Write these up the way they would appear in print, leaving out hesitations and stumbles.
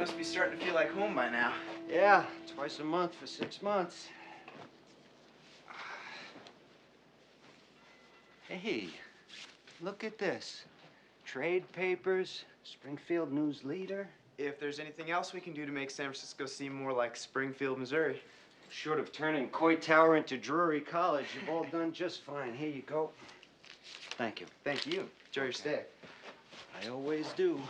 must be starting to feel like home by now. Yeah, twice a month for 6 months. Hey, look at this. Trade papers, Springfield News Leader. If there's anything else we can do to make San Francisco seem more like Springfield, Missouri. Short of turning Coit Tower into Drury College, you've all done just fine. Here you go. Thank you. Thank you. Enjoy your stay. I always do.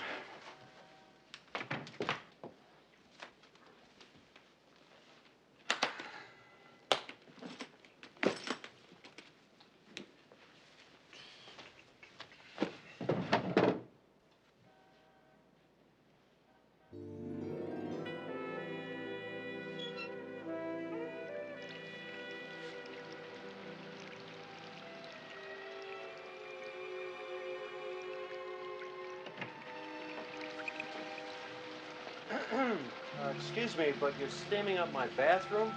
Excuse me, but you're steaming up my bathroom?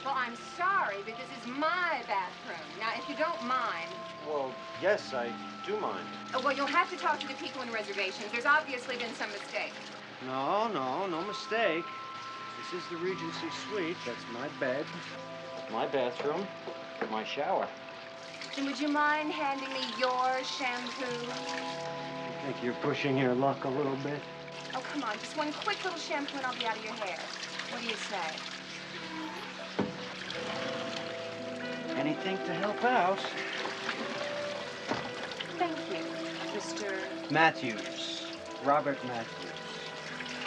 Well, I'm sorry, but this is my bathroom. Now, if you don't mind... Well, yes, I do mind. Well, you'll have to talk to the people in reservations. There's obviously been some mistake. No mistake. This is the Regency Suite. That's my bed, my bathroom, my shower. Then would you mind handing me your shampoo? You think you're pushing your luck a little bit? Oh, come on. Just one quick little shampoo and I'll be out of your hair. What do you say? Anything to help out. Thank you, Mr. Matthews. Robert Matthews.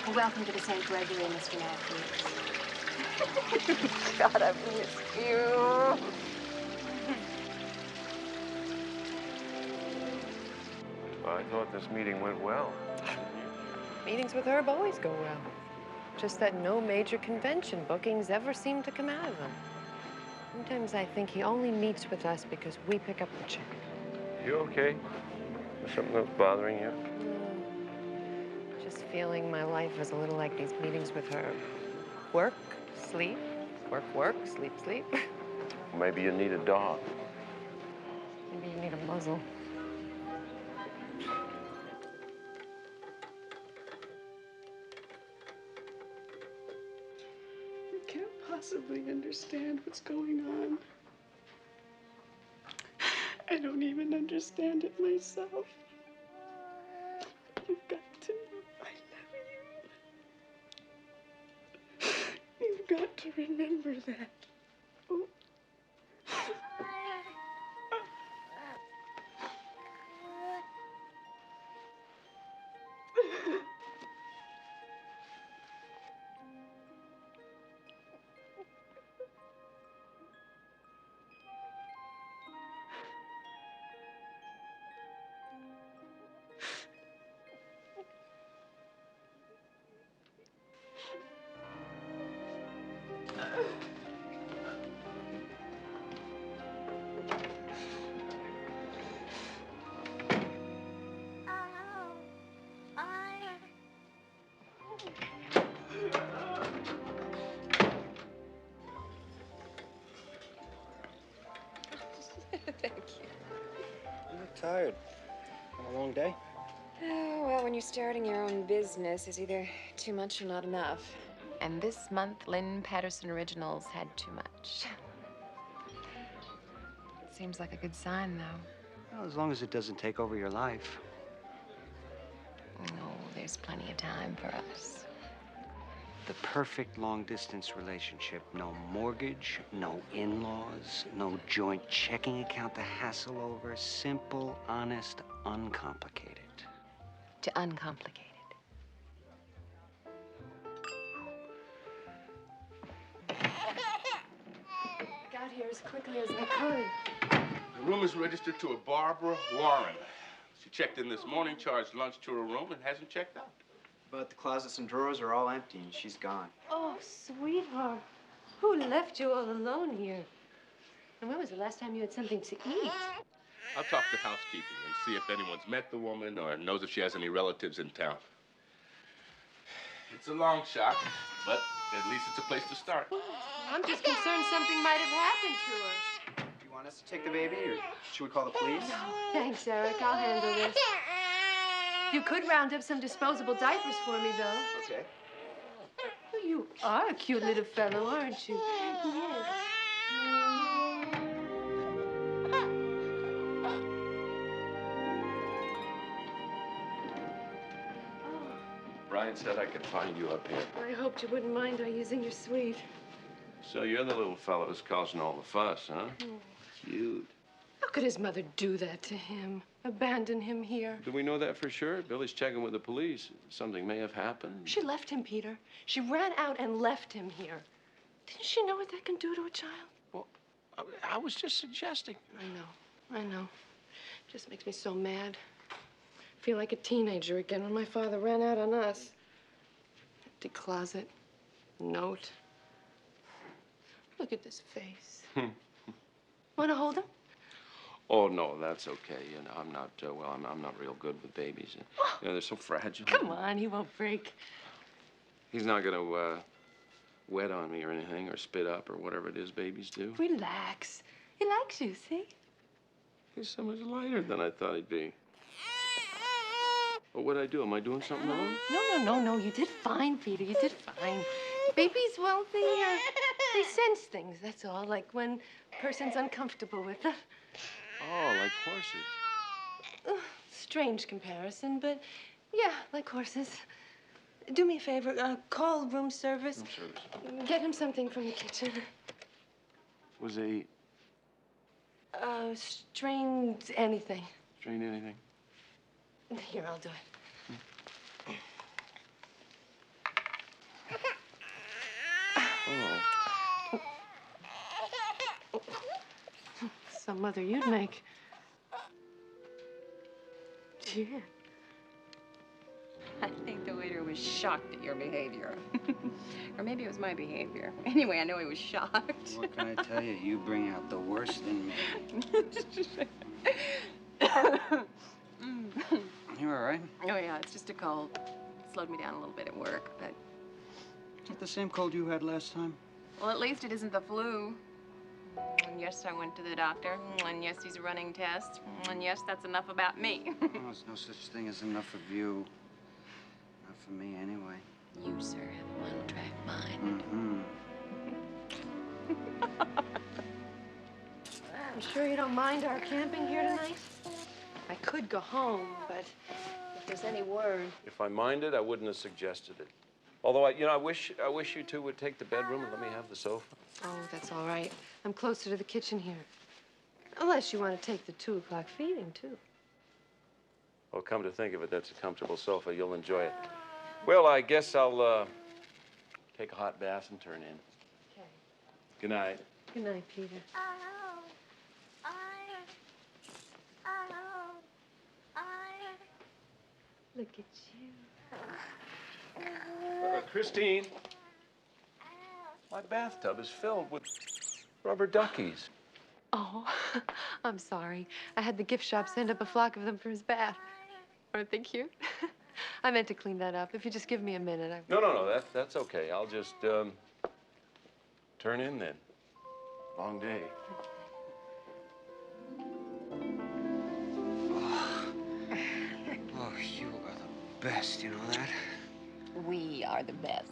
Well, welcome to the St. Gregory, Mr. Matthews. God, I've missed you. Well, I thought this meeting went well. Meetings with Herb always go well. Just that no major convention bookings ever seem to come out of them. Sometimes I think he only meets with us because we pick up the check. You okay? Is something else bothering you? Just feeling my life is a little like these meetings with Herb. Work, sleep, work, sleep, sleep. Maybe you need a dog. Maybe you need a muzzle. I can't possibly understand what's going on. I don't even understand it myself. You've got to know I love you. You've got to remember that. Oh. Thank you. You look tired. Been a long day? Oh, well, when you're starting your own business, there's either too much or not enough. And this month, Lynn Patterson Originals had too much. Seems like a good sign, though. Well, as long as it doesn't take over your life. No, there's plenty of time for us. The perfect long-distance relationship. No mortgage, no in-laws, no joint checking account to hassle over. Simple, honest, uncomplicated. To uncomplicated. Got here as quickly as I could. The room is registered to a Barbara Warren. She checked in this morning, charged lunch to her room, and hasn't checked out. But the closets and drawers are all empty and she's gone. Oh, sweetheart. Who left you all alone here? And when was the last time you had something to eat? I'll talk to housekeeping and see if anyone's met the woman or knows if she has any relatives in town. It's a long shot, but at least it's a place to start. I'm just concerned something might have happened to her. Do you want us to take the baby or should we call the police? No, thanks, Eric. I'll handle this. You could round up some disposable diapers for me, though. Okay. are a cute little fellow, aren't you? Yes. Brian said I could find you up here. I hoped you wouldn't mind our using your suite. So you're the little fellow who's causing all the fuss, huh? Cute. How could his mother do that to him? Abandon him here? Do we know that for sure? Billy's checking with the police. Something may have happened. She left him, Peter. She ran out and left him here. Didn't she know what that can do to a child? Well, I was just suggesting. I know. Just makes me so mad. I feel like a teenager again when my father ran out on us. Empty closet, note. Look at this face. Want to hold him? Oh, no, that's okay. You know, I'm not, well, I'm not real good with babies. You know, they're so fragile. Come on, he won't break. He's not gonna, wet on me or anything, or spit up, or whatever it is babies do. Relax. He likes you, see? He's so much lighter than I thought he'd be. Well, what'd I do? Am I doing something wrong? No. You did fine, Peter. You did fine. Babies, well, they sense things, that's all. Like when a person's uncomfortable with them. Oh, like horses. Strange comparison, but yeah, like horses. Do me a favor, call room service. Room service. Get him something from the kitchen. Was he Strained anything. strained anything? Here, I'll do it. Oh. Some mother you'd make. Yeah. I think the waiter was shocked at your behavior. Or maybe it was my behavior. Anyway, I know he was shocked. What can I tell you? You bring out the worst in me. You all right? Oh, yeah, it's just a cold. Slowed me down a little bit at work, but... Is it the same cold you had last time? Well, at least it isn't the flu. And yes, I went to the doctor. And yes, he's running tests. And yes, that's enough about me. Oh, there's no such thing as enough of you. Not for me, anyway. You, sir, have a one-track mind. I'm sure you don't mind our camping here tonight? I could go home, but if there's any word... If I minded, I wouldn't have suggested it. Although, I wish you two would take the bedroom and let me have the sofa. Oh, that's all right. I'm closer to the kitchen here. Unless you want to take the 2 o'clock feeding, too. Well, come to think of it, that's a comfortable sofa. You'll enjoy it. Well, I guess I'll, take a hot bath and turn in. Okay. Good night. Good night, Peter. Look at you. Christine, my bathtub is filled with rubber duckies. Oh, I'm sorry. I had the gift shop send up a flock of them for his bath. Aren't they cute? I meant to clean that up. If you just give me a minute, I... No, that's okay. I'll just, turn in then. Long day. Oh, you are the best, you know that? We are the best.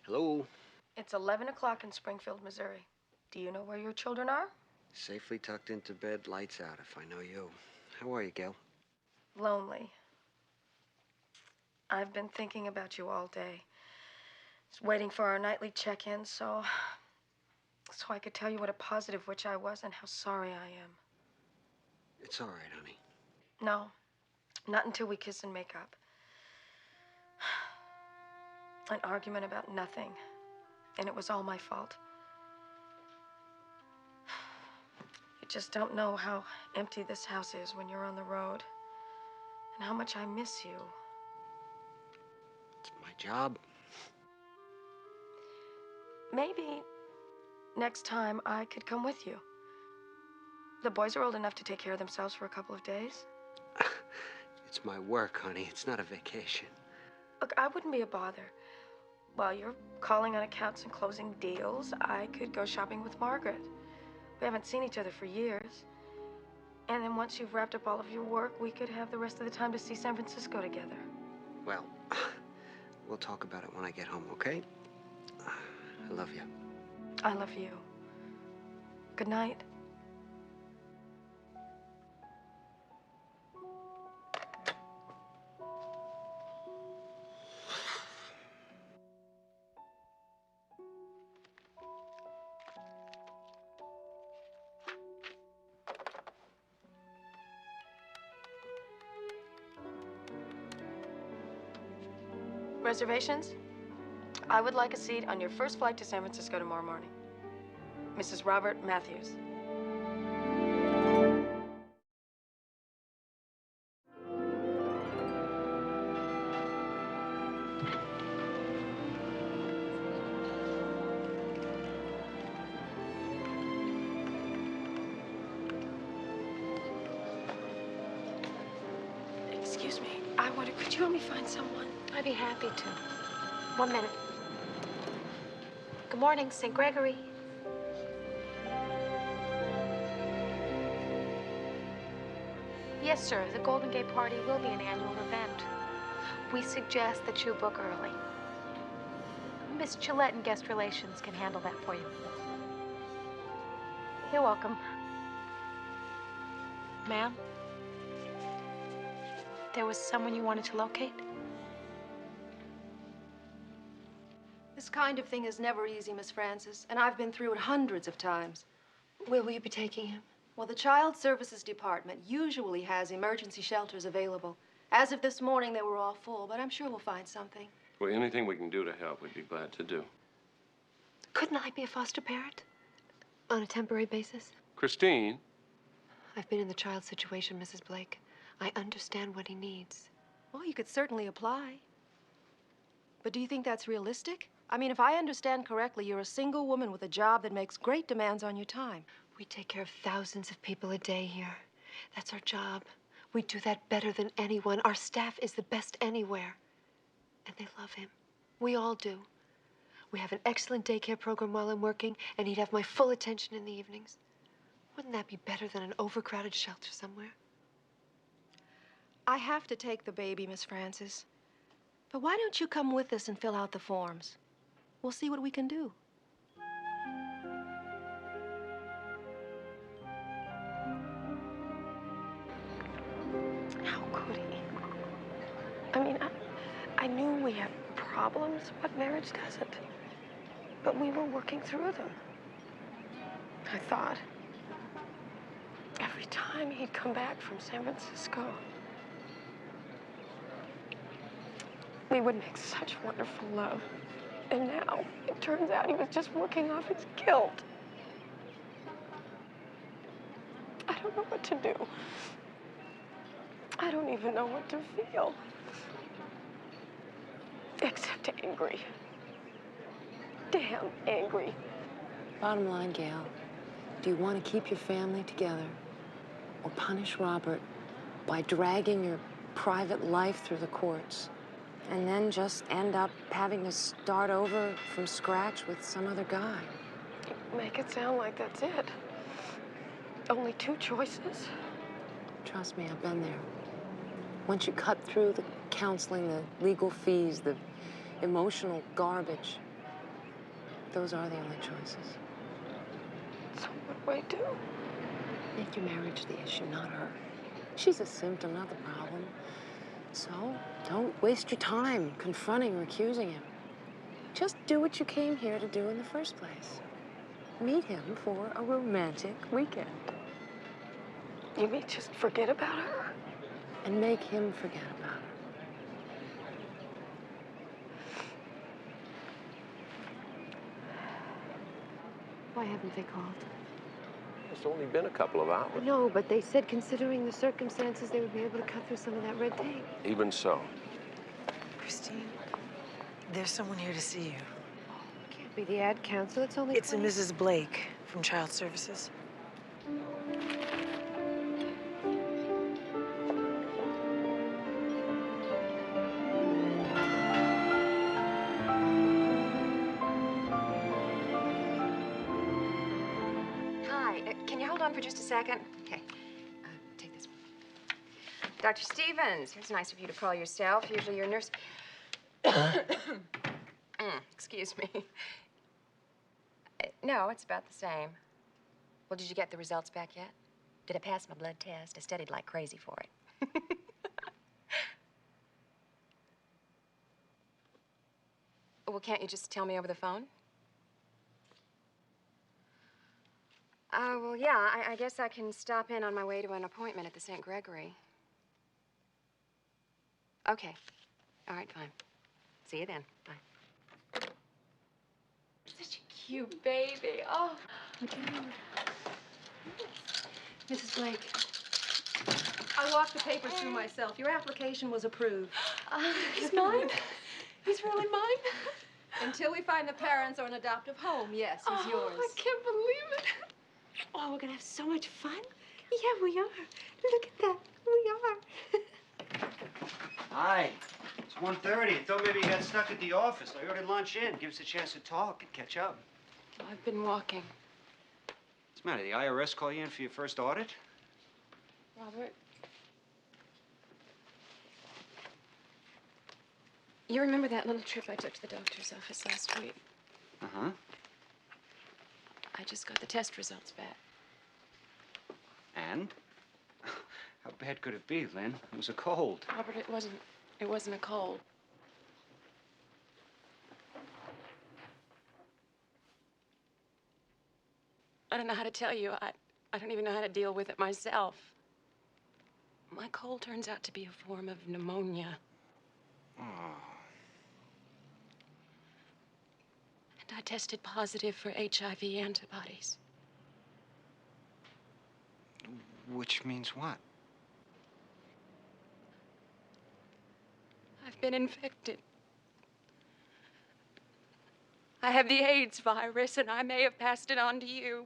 Hello? It's 11 o'clock in Springfield, Missouri. Do you know where your children are? Safely tucked into bed, lights out, if I know you. How are you, Gail? Lonely. I've been thinking about you all day. Just waiting for our nightly check-in, so I could tell you what a positive witch I was and how sorry I am. It's all right, honey. No, not until we kiss and make up. An argument about nothing, and it was all my fault. You just don't know how empty this house is when you're on the road, and how much I miss you. It's my job. Maybe next time I could come with you. The boys are old enough to take care of themselves for a couple of days. It's It's my work, honey. It's not a vacation. Look, I wouldn't be a bother. While you're calling on accounts and closing deals, I could go shopping with Margaret. We haven't seen each other for years. And then once you've wrapped up all of your work, we could have the rest of the time to see San Francisco together. Well, we'll talk about it when I get home, okay? I love you. I love you. Good night. Reservations? I would like a seat on your first flight to San Francisco tomorrow morning. Mrs. Robert Matthews. Excuse me. Could you help me find someone? I'd be happy to. 1 minute. Good morning, St. Gregory. Yes, sir. The Golden Gate Party will be an annual event. We suggest that you book early. Miss Gillette in Guest Relations can handle that for you. You're welcome. Ma'am? There was someone you wanted to locate? This kind of thing is never easy, Miss Francis, and I've been through it hundreds of times. Where will you be taking him? Well, the Child Services Department usually has emergency shelters available. As of this morning, they were all full, but I'm sure we'll find something. Well, anything we can do to help, we'd be glad to do. Couldn't I be a foster parent? On a temporary basis? Christine? I've been in the child situation, Mrs. Blake. I understand what he needs. Well, you could certainly apply. But do you think that's realistic? I mean, if I understand correctly, you're a single woman with a job that makes great demands on your time. We take care of thousands of people a day here. That's our job. We do that better than anyone. Our staff is the best anywhere. And they love him. We all do. We have an excellent daycare program while I'm working, and he'd have my full attention in the evenings. Wouldn't that be better than an overcrowded shelter somewhere? I have to take the baby, Miss Francis. But why don't you come with us and fill out the forms? We'll see what we can do. How could he? I mean, I knew we had problems, but marriage doesn't. But we were working through them. I thought. Every time he'd come back from San Francisco, we would make such wonderful love. And now, it turns out he was just working off his guilt. I don't know what to do. I don't even know what to feel. Except angry. Damn angry. Bottom line, Gail, do you want to keep your family together or punish Robert by dragging your private life through the courts and then just end up having to start over from scratch with some other guy? You make it sound like that's it. Only two choices. Trust me, I've been there. Once you cut through the counseling, the legal fees, the emotional garbage, those are the only choices. So what do I do? Make your marriage the issue, not her. She's a symptom, not the problem. So don't waste your time confronting or accusing him. Just do what you came here to do in the first place. Meet him for a romantic weekend. You mean just forget about her? And make him forget about her. Why haven't they called? It's only been a couple of hours. No, but they said considering the circumstances, they would be able to cut through some of that red tape. Even so. Christine, there's someone here to see you. Can't be the ad counsel. It's only It's a Mrs. Blake from Child Services. Hi, can you hold on for just a second? Okay, take this one. Dr. Stevens, it's nice of you to call yourself. Usually your nurse... excuse me. No, it's about the same. Well, did you get the results back yet? Did I pass my blood test? I studied like crazy for it. Well, can't you just tell me over the phone? Well, yeah, I guess I can stop in on my way to an appointment at the St. Gregory. Okay. All right, fine. See you then. Bye. Such a cute baby. Oh. Mrs. Blake. I walked the papers through myself. Your application was approved. He's mine? He's really mine? Until we find the parents or an adoptive home, yes, he's yours. I can't believe it. Oh, we're gonna have so much fun. Yeah, we are. Look at that. We are. Hi. It's 1:30. I thought maybe you got stuck at the office. I ordered lunch in. Give us a chance to talk and catch up. I've been walking. What's the matter? The IRS call you in for your first audit? Robert. You remember that little trip I took to the doctor's office last week? Uh-huh. I just got the test results back. And? How bad could it be, Lynn? It was a cold. Robert, it wasn't a cold. I don't know how to tell you. I don't even know how to deal with it myself. My cold turns out to be a form of pneumonia. Oh. And I tested positive for HIV antibodies. Which means what? I've been infected. I have the AIDS virus, and I may have passed it on to you.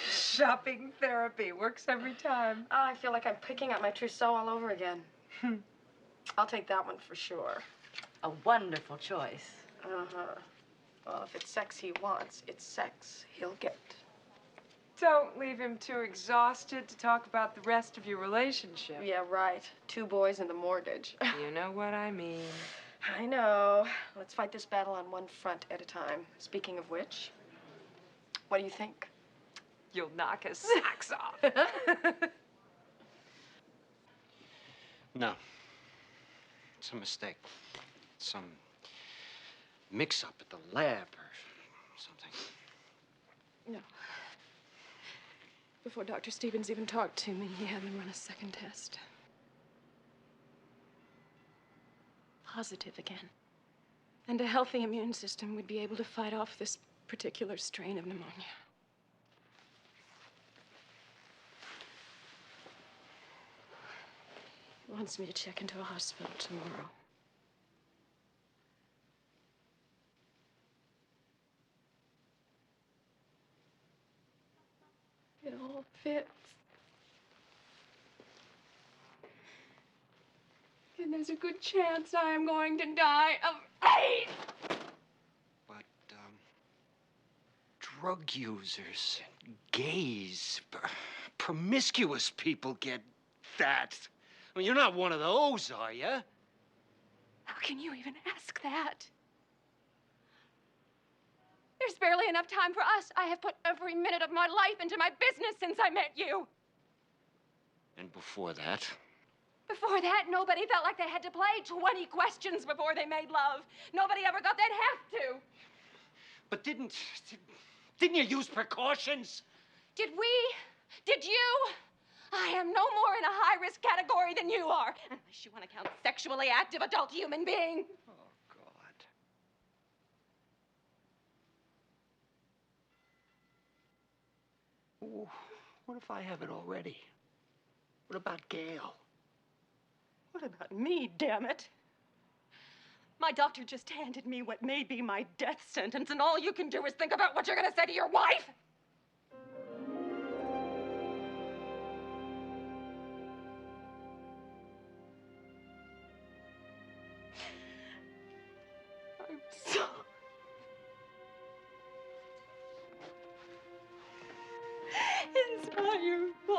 Shopping therapy works every time. Oh, I feel like I'm picking up my trousseau all over again. I'll take that one for sure. A wonderful choice. Uh-huh. Well, if it's sex he wants, it's sex he'll get. Don't leave him too exhausted to talk about the rest of your relationship. Yeah, right. 2 boys and the mortgage. You know what I mean. I know. Let's fight this battle on one front at a time. Speaking of which, what do you think? You'll knock his socks off. No. It's a mistake. Some mix-up at the lab or something. No. Before Dr. Stevens even talked to me, he had me run a second test. Positive again. And a healthy immune system would be able to fight off this particular strain of pneumonia. He wants me to check into a hospital tomorrow. It all fits. And there's a good chance I am going to die of AIDS. But, drug users, gays, promiscuous people get that. I mean, you're not one of those, are you? How can you even ask that? There's barely enough time for us. I have put every minute of my life into my business since I met you. And before that? Before that, nobody felt like they had to play 20 questions before they made love. Nobody ever thought they'd have to. But didn't you use precautions? Did we? Did you? I am no more in a high-risk category than you are. Unless you want to count sexually active adult human being. Oh, God. Ooh, what if I have it already? What about Gail? What about me, damn it? My doctor just handed me what may be my death sentence, and all you can do is think about what you're gonna say to your wife?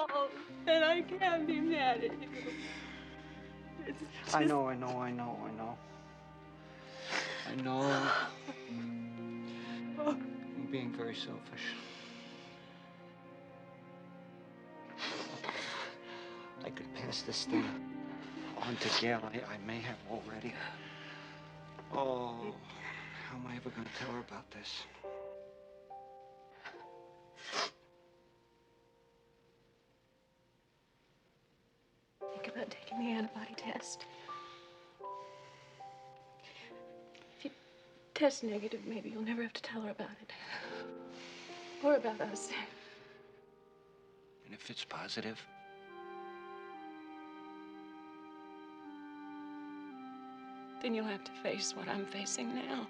fault, and I can't be mad at you. It's just... I know. I know. I'm being very selfish. I could pass this thing on to Gail. I may have already. Oh, how am I ever going to tell her about this? Think about taking the antibody test. If you test negative, maybe you'll never have to tell her about it. Or about us. And if it's positive? Then you'll have to face what I'm facing now.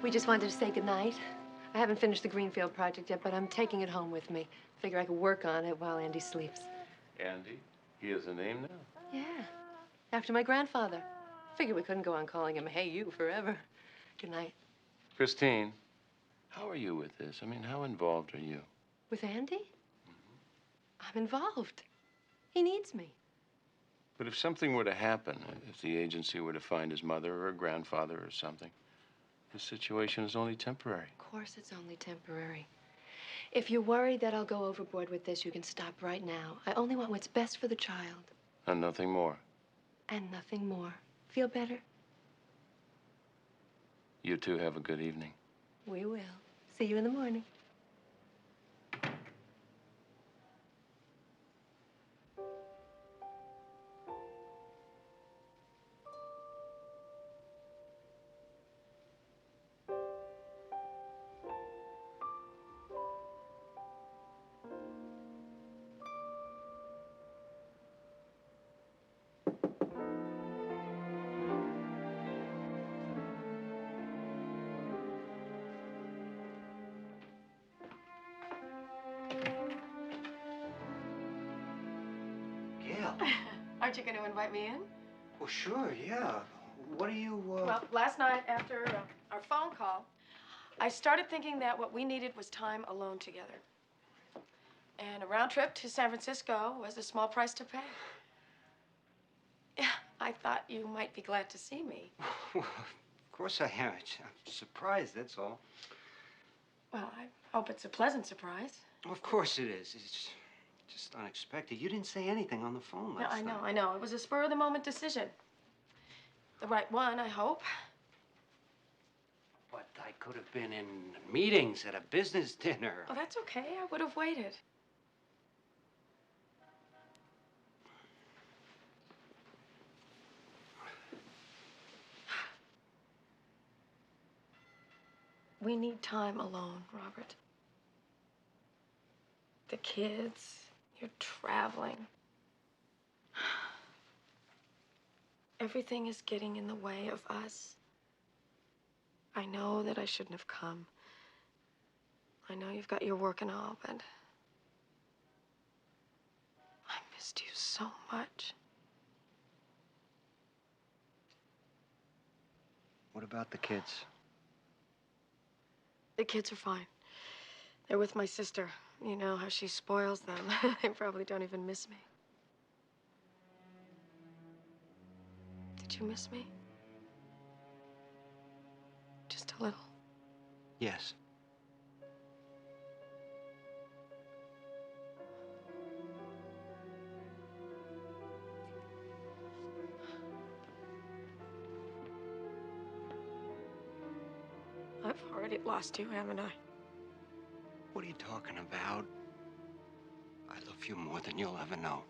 We just wanted to say goodnight. I haven't finished the Greenfield project yet, but I'm taking it home with me. Figure I could work on it while Andy sleeps. Andy? He has a name now? Yeah, after my grandfather. Figure we couldn't go on calling him Hey You forever. Good night. Christine, how are you with this? I mean, how involved are you? With Andy? I'm involved. He needs me. But if something were to happen, if the agency were to find his mother or grandfather or something, the situation is only temporary. Of course it's only temporary. If you're worried that I'll go overboard with this, you can stop right now. I only want what's best for the child. And nothing more. And nothing more. Feel better? You two have a good evening. We will. See you in the morning. Aren't you going to invite me in? Well, sure, yeah. What do you, Well, last night after our phone call, I started thinking that what we needed was time alone together. And a round trip to San Francisco was a small price to pay. Yeah, I thought you might be glad to see me. Well, of course I am. I'm surprised, that's all. Well, I hope it's a pleasant surprise. Of course it is. It's just unexpected. You didn't say anything on the phone last night. I know. It was a spur-of-the-moment decision. The right one, I hope. But I could have been in meetings at a business dinner. Oh, that's okay. I would have waited. We need time alone, Robert. The kids, you're traveling. Everything is getting in the way of us. I know that I shouldn't have come. I know you've got your work and all, but I missed you so much. What about the kids? The kids are fine. They're with my sister. You know how she spoils them. They probably don't even miss me. Did you miss me? Just a little. Yes. I've already lost you, haven't I? What are you talking about? I love you more than you'll ever know.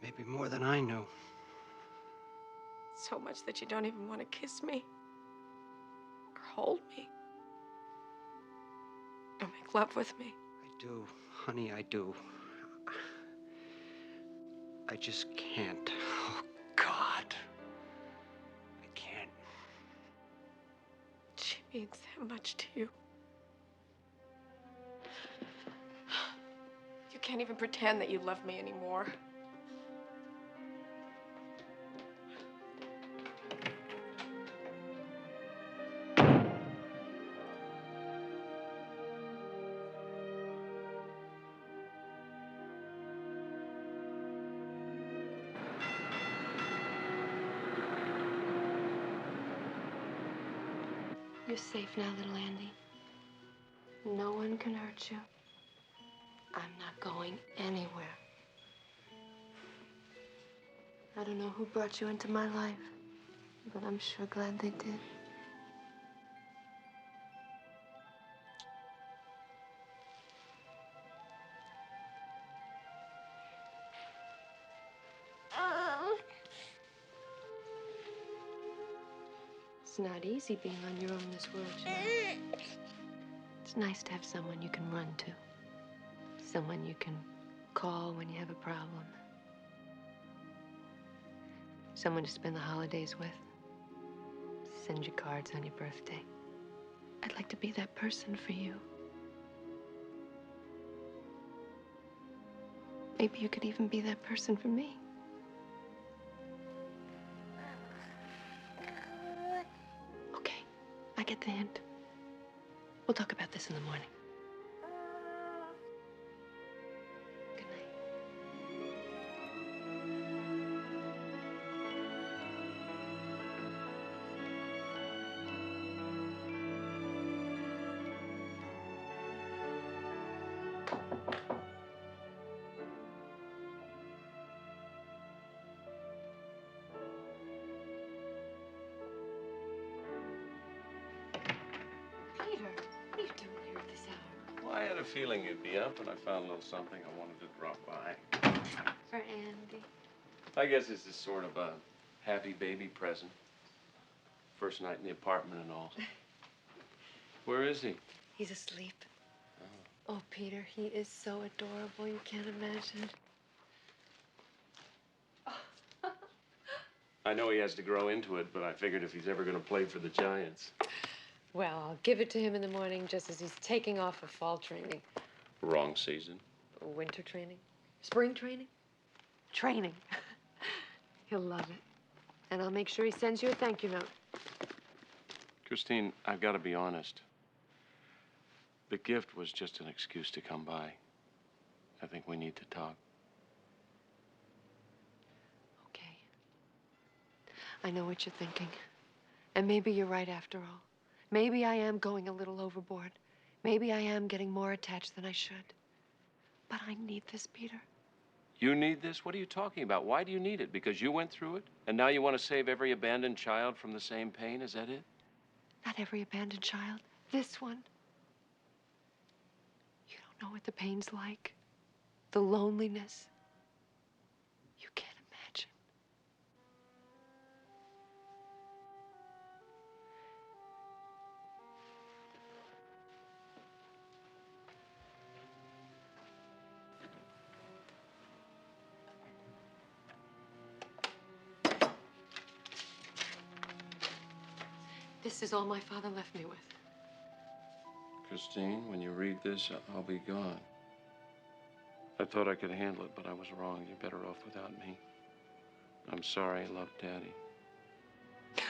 Maybe more than I knew. So much that you don't even want to kiss me. Or hold me. Or make love with me. I do, honey, I do. I just can't. Oh, God. I can't. She means that much to you. You can't even pretend that you love me anymore. You're safe now, little Andy. No one can hurt you. I'm not going anywhere. I don't know who brought you into my life, but I'm sure glad they did. It's not easy being on your own in this world, you know. It's nice to have someone you can run to. Someone you can call when you have a problem. Someone to spend the holidays with. Send you cards on your birthday. I'd like to be that person for you. Maybe you could even be that person for me. Okay, I get the hint. We'll talk about this in the morning. Good night. Peter, what are you doing here at this hour? Well, I had a feeling you'd be up, and I found a little something I wanted to drop by. For Andy. I guess this is sort of a happy baby present. First night in the apartment and all. Where is he? He's asleep. Oh, Peter, he is so adorable. You can't imagine. I know he has to grow into it, but I figured if he's ever going to play for the Giants. Well, I'll give it to him in the morning just as he's taking off for fall training. Wrong season. Winter training? Spring training? Training. He'll love it. And I'll make sure he sends you a thank you note. Christine, I've got to be honest. The gift was just an excuse to come by. I think we need to talk. Okay. I know what you're thinking. And maybe you're right after all. Maybe I am going a little overboard. Maybe I am getting more attached than I should. But I need this, Peter. You need this? What are you talking about? Why do you need it? Because you went through it? And now you want to save every abandoned child from the same pain? Is that it? Not every abandoned child. This one. You don't know what the pain's like. The loneliness. You can't imagine. This is all my father left me with. Christine, when you read this, I'll be gone. I thought I could handle it, but I was wrong. You're better off without me. I'm sorry, I love Daddy.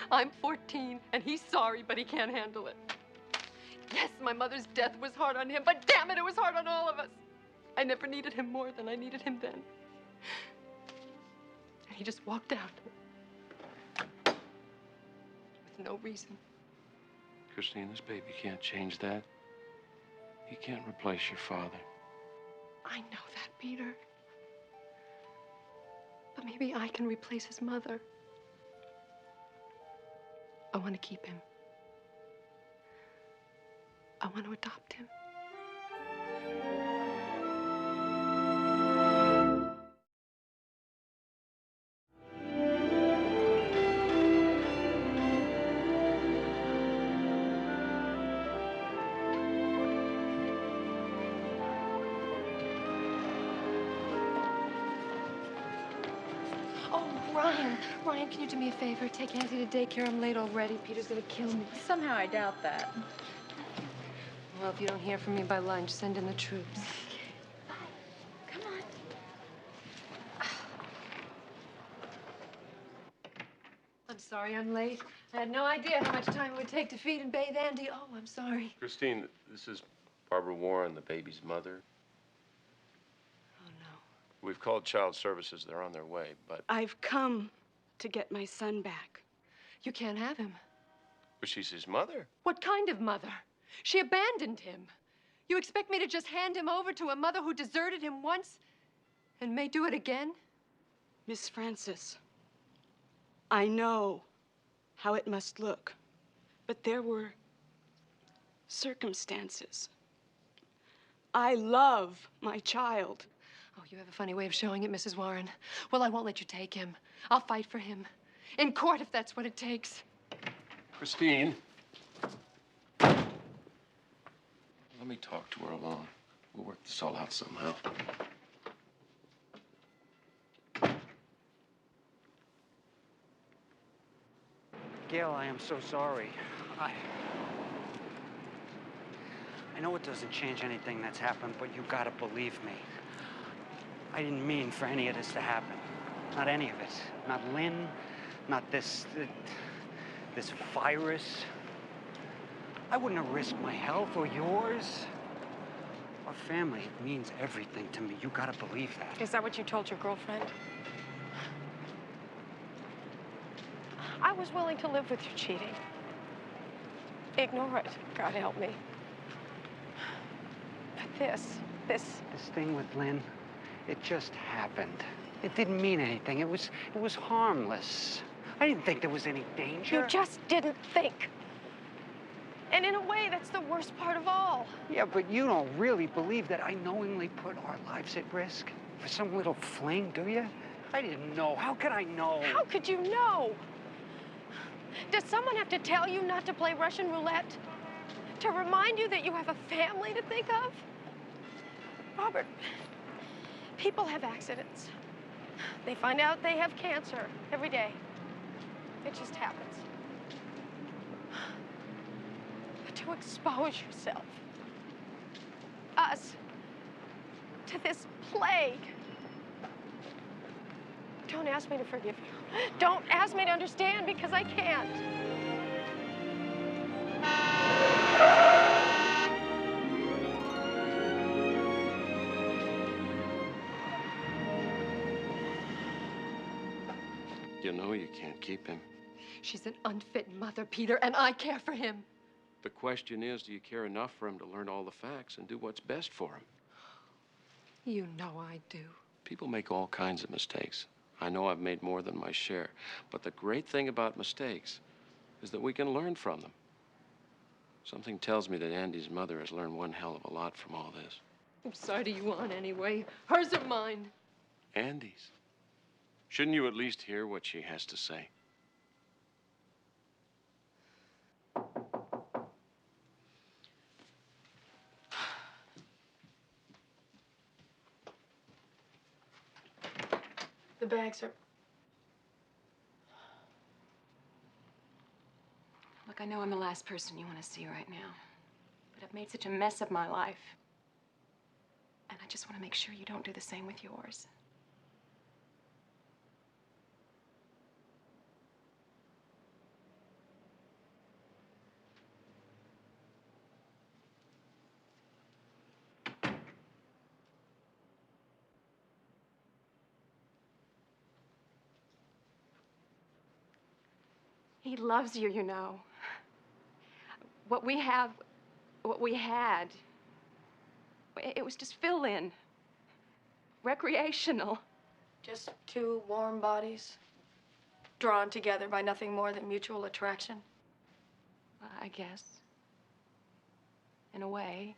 I'm 14, and he's sorry, but he can't handle it. Yes, my mother's death was hard on him, but damn it, it was hard on all of us. I never needed him more than I needed him then. And he just walked out. With no reason. Christine, this baby can't change that. He can't replace your father. I know that, Peter. But maybe I can replace his mother. I want to keep him. I want to adopt him. Ryan, can you do me a favor? Take Auntie to daycare. I'm late already. Peter's gonna kill me. Somehow I doubt that. Well, if you don't hear from me by lunch, send in the troops. Come on. I'm sorry I'm late. I had no idea how much time it would take to feed and bathe Andy. Oh, I'm sorry. Christine, this is Barbara Warren, the baby's mother. Oh, no. We've called child services. They're on their way, but... I've come to get my son back. You can't have him. But she's his mother. What kind of mother? She abandoned him. You expect me to just hand him over to a mother who deserted him once and may do it again? Miss Francis, I know how it must look, but there were circumstances. I love my child. Oh, you have a funny way of showing it, Mrs. Warren. Well, I won't let you take him. I'll fight for him. In court, if that's what it takes. Christine. Let me talk to her alone. We'll work this all out somehow. Gail, I am so sorry. I know it doesn't change anything that's happened, but you gotta believe me. I didn't mean for any of this to happen. Not any of it. Not Lynn, not this virus. I wouldn't have risked my health or yours. Our family, it means everything to me. You gotta believe that. Is that what you told your girlfriend? I was willing to live with your cheating. Ignore it. God help me. But this thing with Lynn, it just happened. It didn't mean anything. It was harmless. I didn't think there was any danger. You just didn't think. And in a way, that's the worst part of all. Yeah, but you don't really believe that I knowingly put our lives at risk for some little fling, do you? I didn't know. How could I know? How could you know? Does someone have to tell you not to play Russian roulette? To remind you that you have a family to think of? Robert, people have accidents. They find out they have cancer every day. It just happens. But to expose yourself, us, to this plague. Don't ask me to forgive you. Don't ask me to understand, because I can't. You know you can't keep him. She's an unfit mother, Peter, and I care for him. The question is, do you care enough for him to learn all the facts and do what's best for him? You know I do. People make all kinds of mistakes. I know I've made more than my share. But the great thing about mistakes is that we can learn from them. Something tells me that Andy's mother has learned one hell of a lot from all this. Whose side are you on, anyway? Hers or mine? Andy's. Shouldn't you at least hear what she has to say? The bags are... Look, I know I'm the last person you want to see right now, but I've made such a mess of my life. And I just want to make sure you don't do the same with yours. He loves you, you know. What we had, it was just fill-in, recreational. Just two warm bodies, drawn together by nothing more than mutual attraction. I guess. In a way.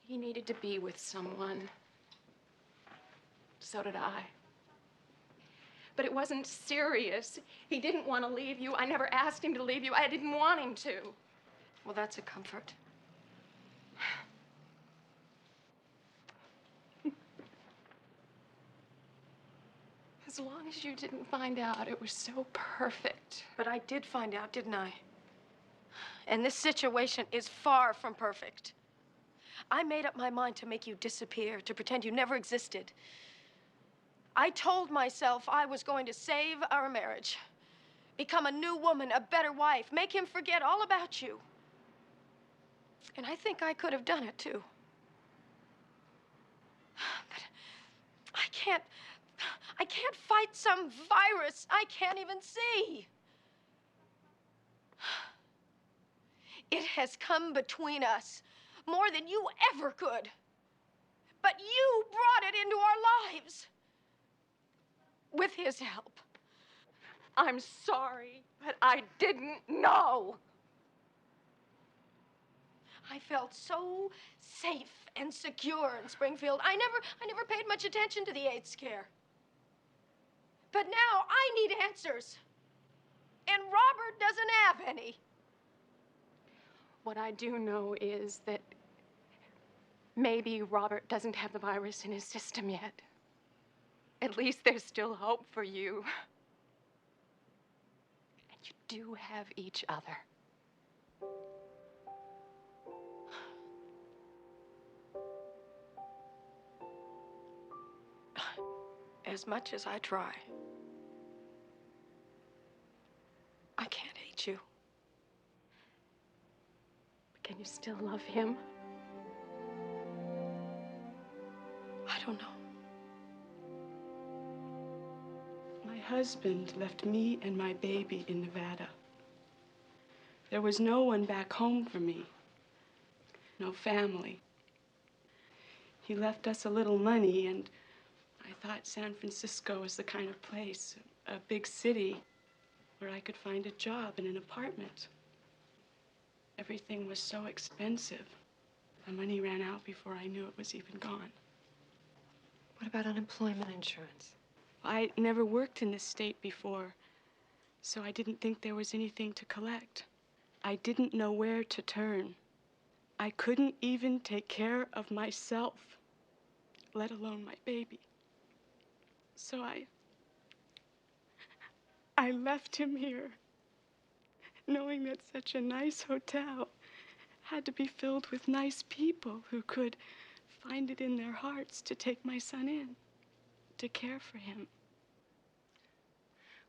He needed to be with someone. So did I. But it wasn't serious. He didn't want to leave you. I never asked him to leave you. I didn't want him to. Well, that's a comfort. As long as you didn't find out, it was so perfect. But I did find out, didn't I? And this situation is far from perfect. I made up my mind to make you disappear, to pretend you never existed. I told myself I was going to save our marriage, become a new woman, a better wife, make him forget all about you. And I think I could have done it, too. But I can't fight some virus I can't even see. It has come between us more than you ever could. But you brought it into our lives. With his help. I'm sorry, but I didn't know. I felt so safe and secure in Springfield. I never paid much attention to the AIDS scare. But now I need answers. And Robert doesn't have any. What I do know is that maybe Robert doesn't have the virus in his system yet. At least there's still hope for you. And you do have each other. As much as I try, I can't hate you. But can you still love him? I don't know. My husband left me and my baby in Nevada. There was no one back home for me. No family. He left us a little money, and I thought San Francisco was the kind of place, a big city, where I could find a job and an apartment. Everything was so expensive. The money ran out before I knew it was even gone. What about unemployment insurance? I never worked in this state before, so I didn't think there was anything to collect. I didn't know where to turn. I couldn't even take care of myself, let alone my baby. So I left him here, knowing that such a nice hotel had to be filled with nice people who could find it in their hearts to take my son in, to care for him.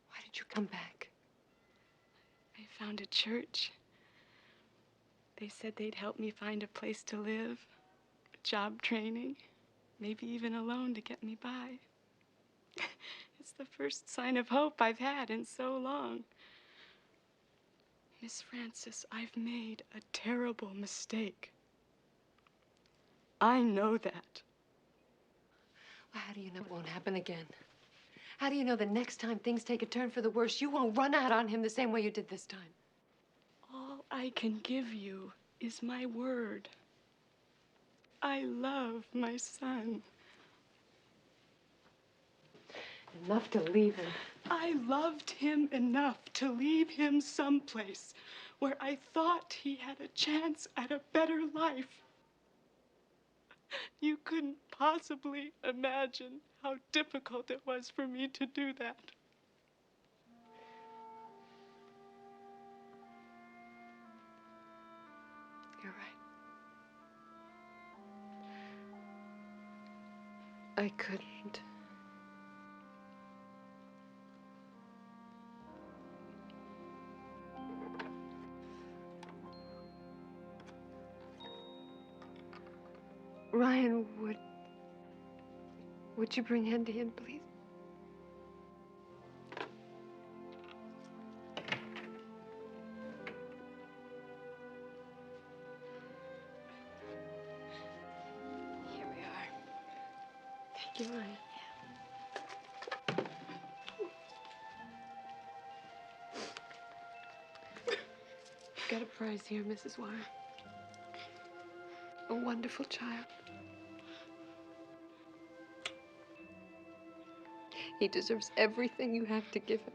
Why did you come back? I found a church. They said they'd help me find a place to live, job training, maybe even a loan to get me by. It's the first sign of hope I've had in so long. Miss Francis, I've made a terrible mistake. I know that. Well, how do you know it won't happen again? How do you know the next time things take a turn for the worse, you won't run out on him the same way you did this time? All I can give you is my word. I love my son. Enough to leave him. I loved him enough to leave him someplace where I thought he had a chance at a better life. You couldn't possibly imagine how difficult it was for me to do that. You're right. I couldn't. Ryan, would you bring Andy in, please? Here we are. Thank you, Ryan. You've got a prize here, Mrs. Wire. A wonderful child. He deserves everything you have to give him.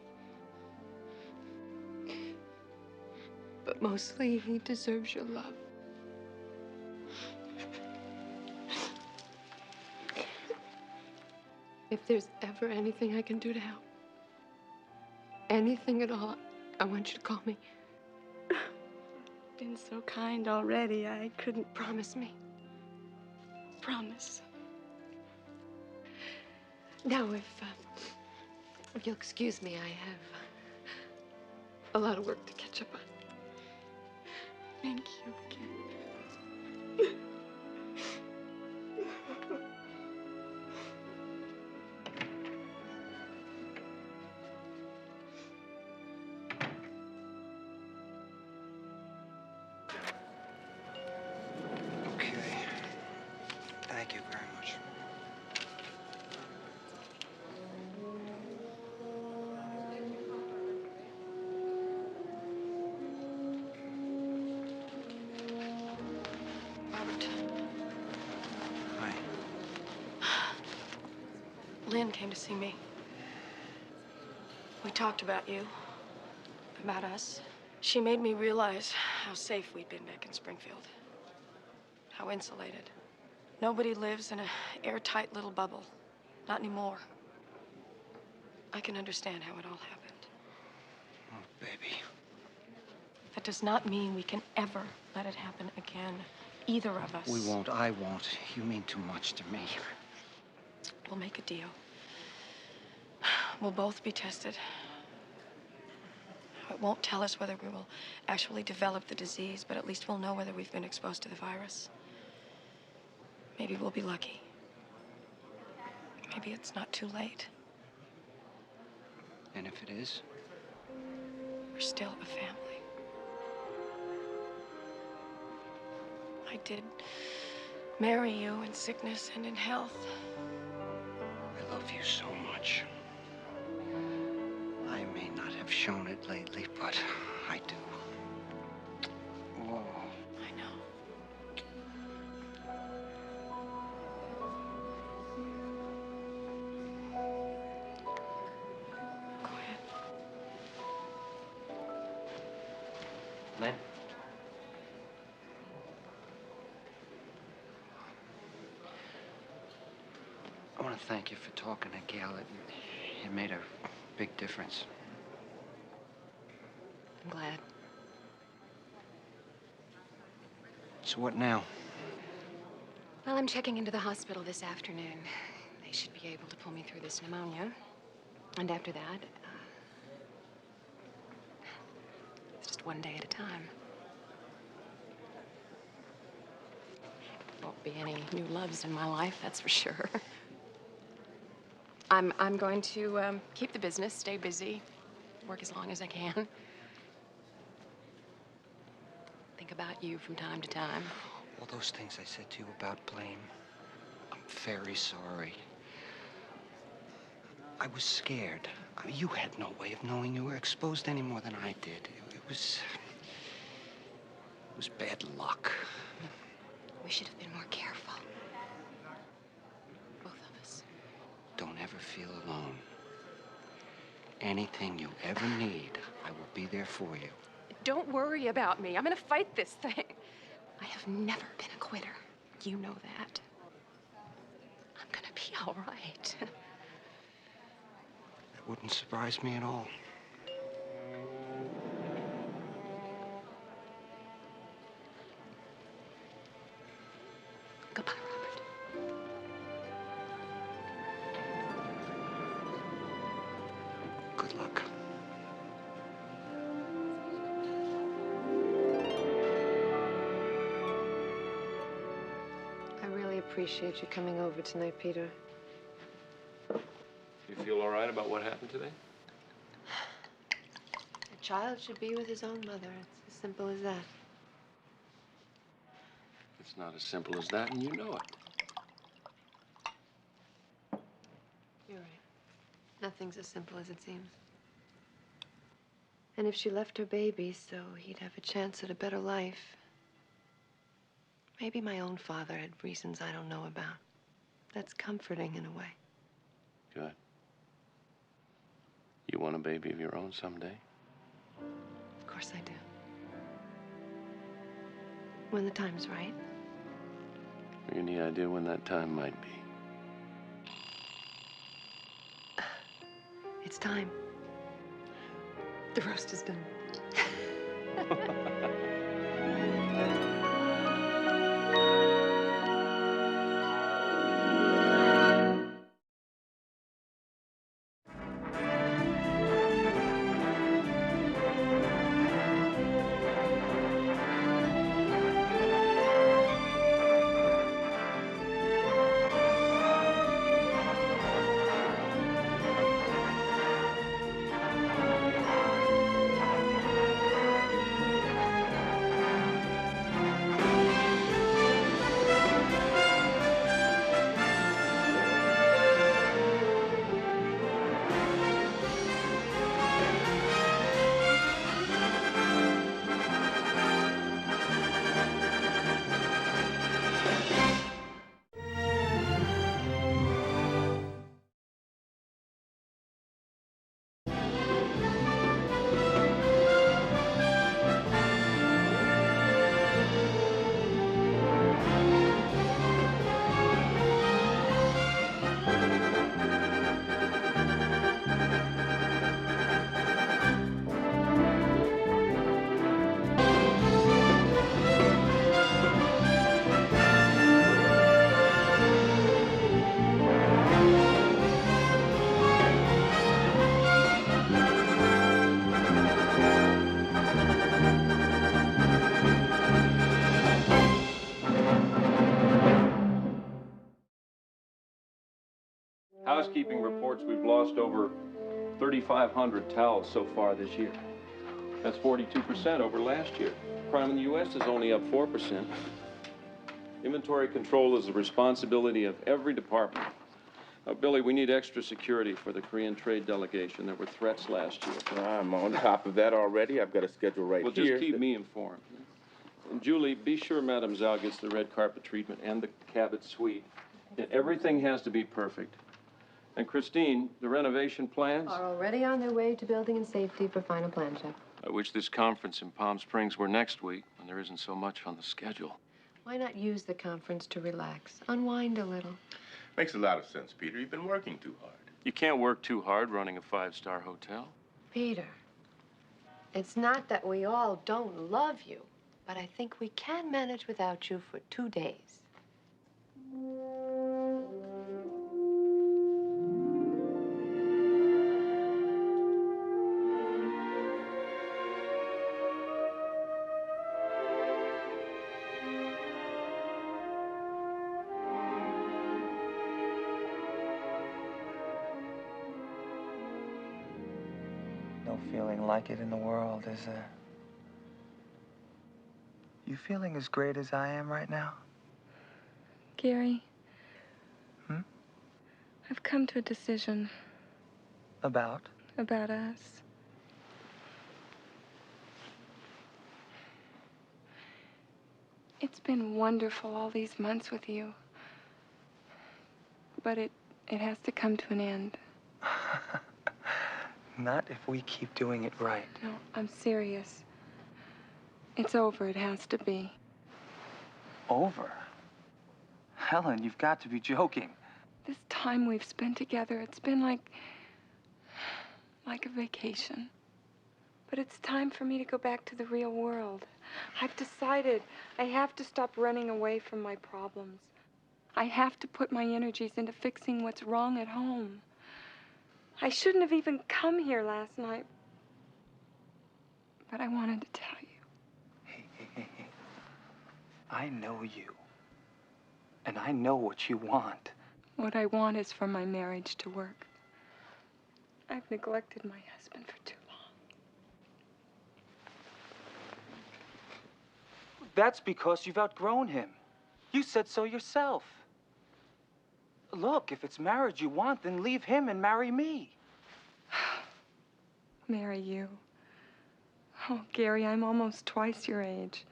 But mostly, he deserves your love. If there's ever anything I can do to help, anything at all, I want you to call me. Been so kind already, I couldn't. Promise me. Promise. Now, if you'll excuse me, I have a lot of work to catch up on. Thank you again. Thank you very much. Robert. Hi. Lynn came to see me. We talked about you, about us. She made me realize how safe we'd been back in Springfield. How insulated. Nobody lives in an airtight little bubble. Not anymore. I can understand how it all happened. Oh, baby. That does not mean we can ever let it happen again. Either of us. We won't. I won't. You mean too much to me. We'll make a deal. We'll both be tested. It won't tell us whether we will actually develop the disease, but at least we'll know whether we've been exposed to the virus. Maybe we'll be lucky. Maybe it's not too late. And if it is? We're still a family. I did marry you in sickness and in health. I love you so much. I may not have shown it lately, but I do. Oh. I know. Go ahead. Lynn? I want to thank you for talking to Gail. It made a big difference. I'm glad. So what now? Well, I'm checking into the hospital this afternoon. They should be able to pull me through this pneumonia. And after that, it's just one day at a time. Won't be any new loves in my life, that's for sure. I'm going to keep the business, stay busy, work as long as I can. Think about you from time to time. All those things I said to you about blame, I'm very sorry. I was scared. I mean, you had no way of knowing you were exposed any more than I did. It was bad luck. We should have been more careful. Both of us. Don't ever feel alone. Anything you ever need, I will be there for you. Don't worry about me. I'm gonna fight this thing. I have never been a quitter. You know that. I'm gonna be all right. It wouldn't surprise me at all. Goodbye, Robert. Good luck. I really appreciate you coming over tonight, Peter. You feel all right about what happened today? A child should be with his own mother. It's as simple as that. It's not as simple as that, and you know it. You're right. Nothing's as simple as it seems. And if she left her baby so he'd have a chance at a better life, maybe my own father had reasons I don't know about. That's comforting in a way. Good. You want a baby of your own someday? Of course I do. When the time's right. Any idea when that time might be? It's time. The roast is done. Housekeeping reports we've lost over 3,500 towels so far this year. That's 42% over last year. Crime in the U.S. is only up 4%. Inventory control is the responsibility of every department. Billy, we need extra security for the Korean trade delegation. There were threats last year. I'm on top of that already. I've got a schedule right Well, here. just keep me informed. And Julie, be sure Madame Zhao gets the red carpet treatment and the Cabot suite. And everything has to be perfect. And Christine, the renovation plans? Are already on their way to building and safety for final plan, Chef. I wish this conference in Palm Springs were next week, when there isn't so much on the schedule. Why not use the conference to relax, unwind a little? Makes a lot of sense, Peter. You've been working too hard. You can't work too hard running a five-star hotel. Peter, it's not that we all don't love you, but I think we can manage without you for 2 days. No feeling like it in the world, is there? You feeling as great as I am right now? Gary. Hmm? I've come to a decision. About? About us. It's been wonderful all these months with you. But it has to come to an end. Not if we keep doing it right. No, I'm serious. It's over. It has to be. Over? Helen, you've got to be joking. This time we've spent together, it's been like a vacation. But it's time for me to go back to the real world. I've decided I have to stop running away from my problems. I have to put my energies into fixing what's wrong at home. I shouldn't have even come here last night. But I wanted to tell you. Hey. I know you. And I know what you want. What I want is for my marriage to work. I've neglected my husband for too long. That's because you've outgrown him. You said so yourself. Look, if it's marriage you want, then leave him and marry me. Marry you? Oh, Gary, I'm almost twice your age.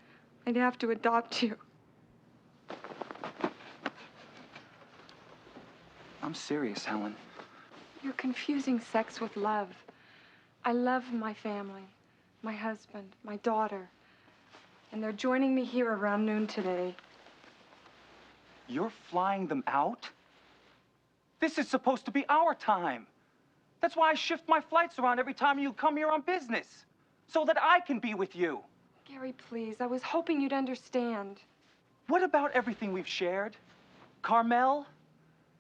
I'd have to adopt you. I'm serious, Helen. You're confusing sex with love. I love my family, my husband, my daughter. And they're joining me here around noon today. You're flying them out? This is supposed to be our time. That's why I shift my flights around every time you come here on business. So that I can be with you. Gary, please, I was hoping you'd understand. What about everything we've shared? Carmel?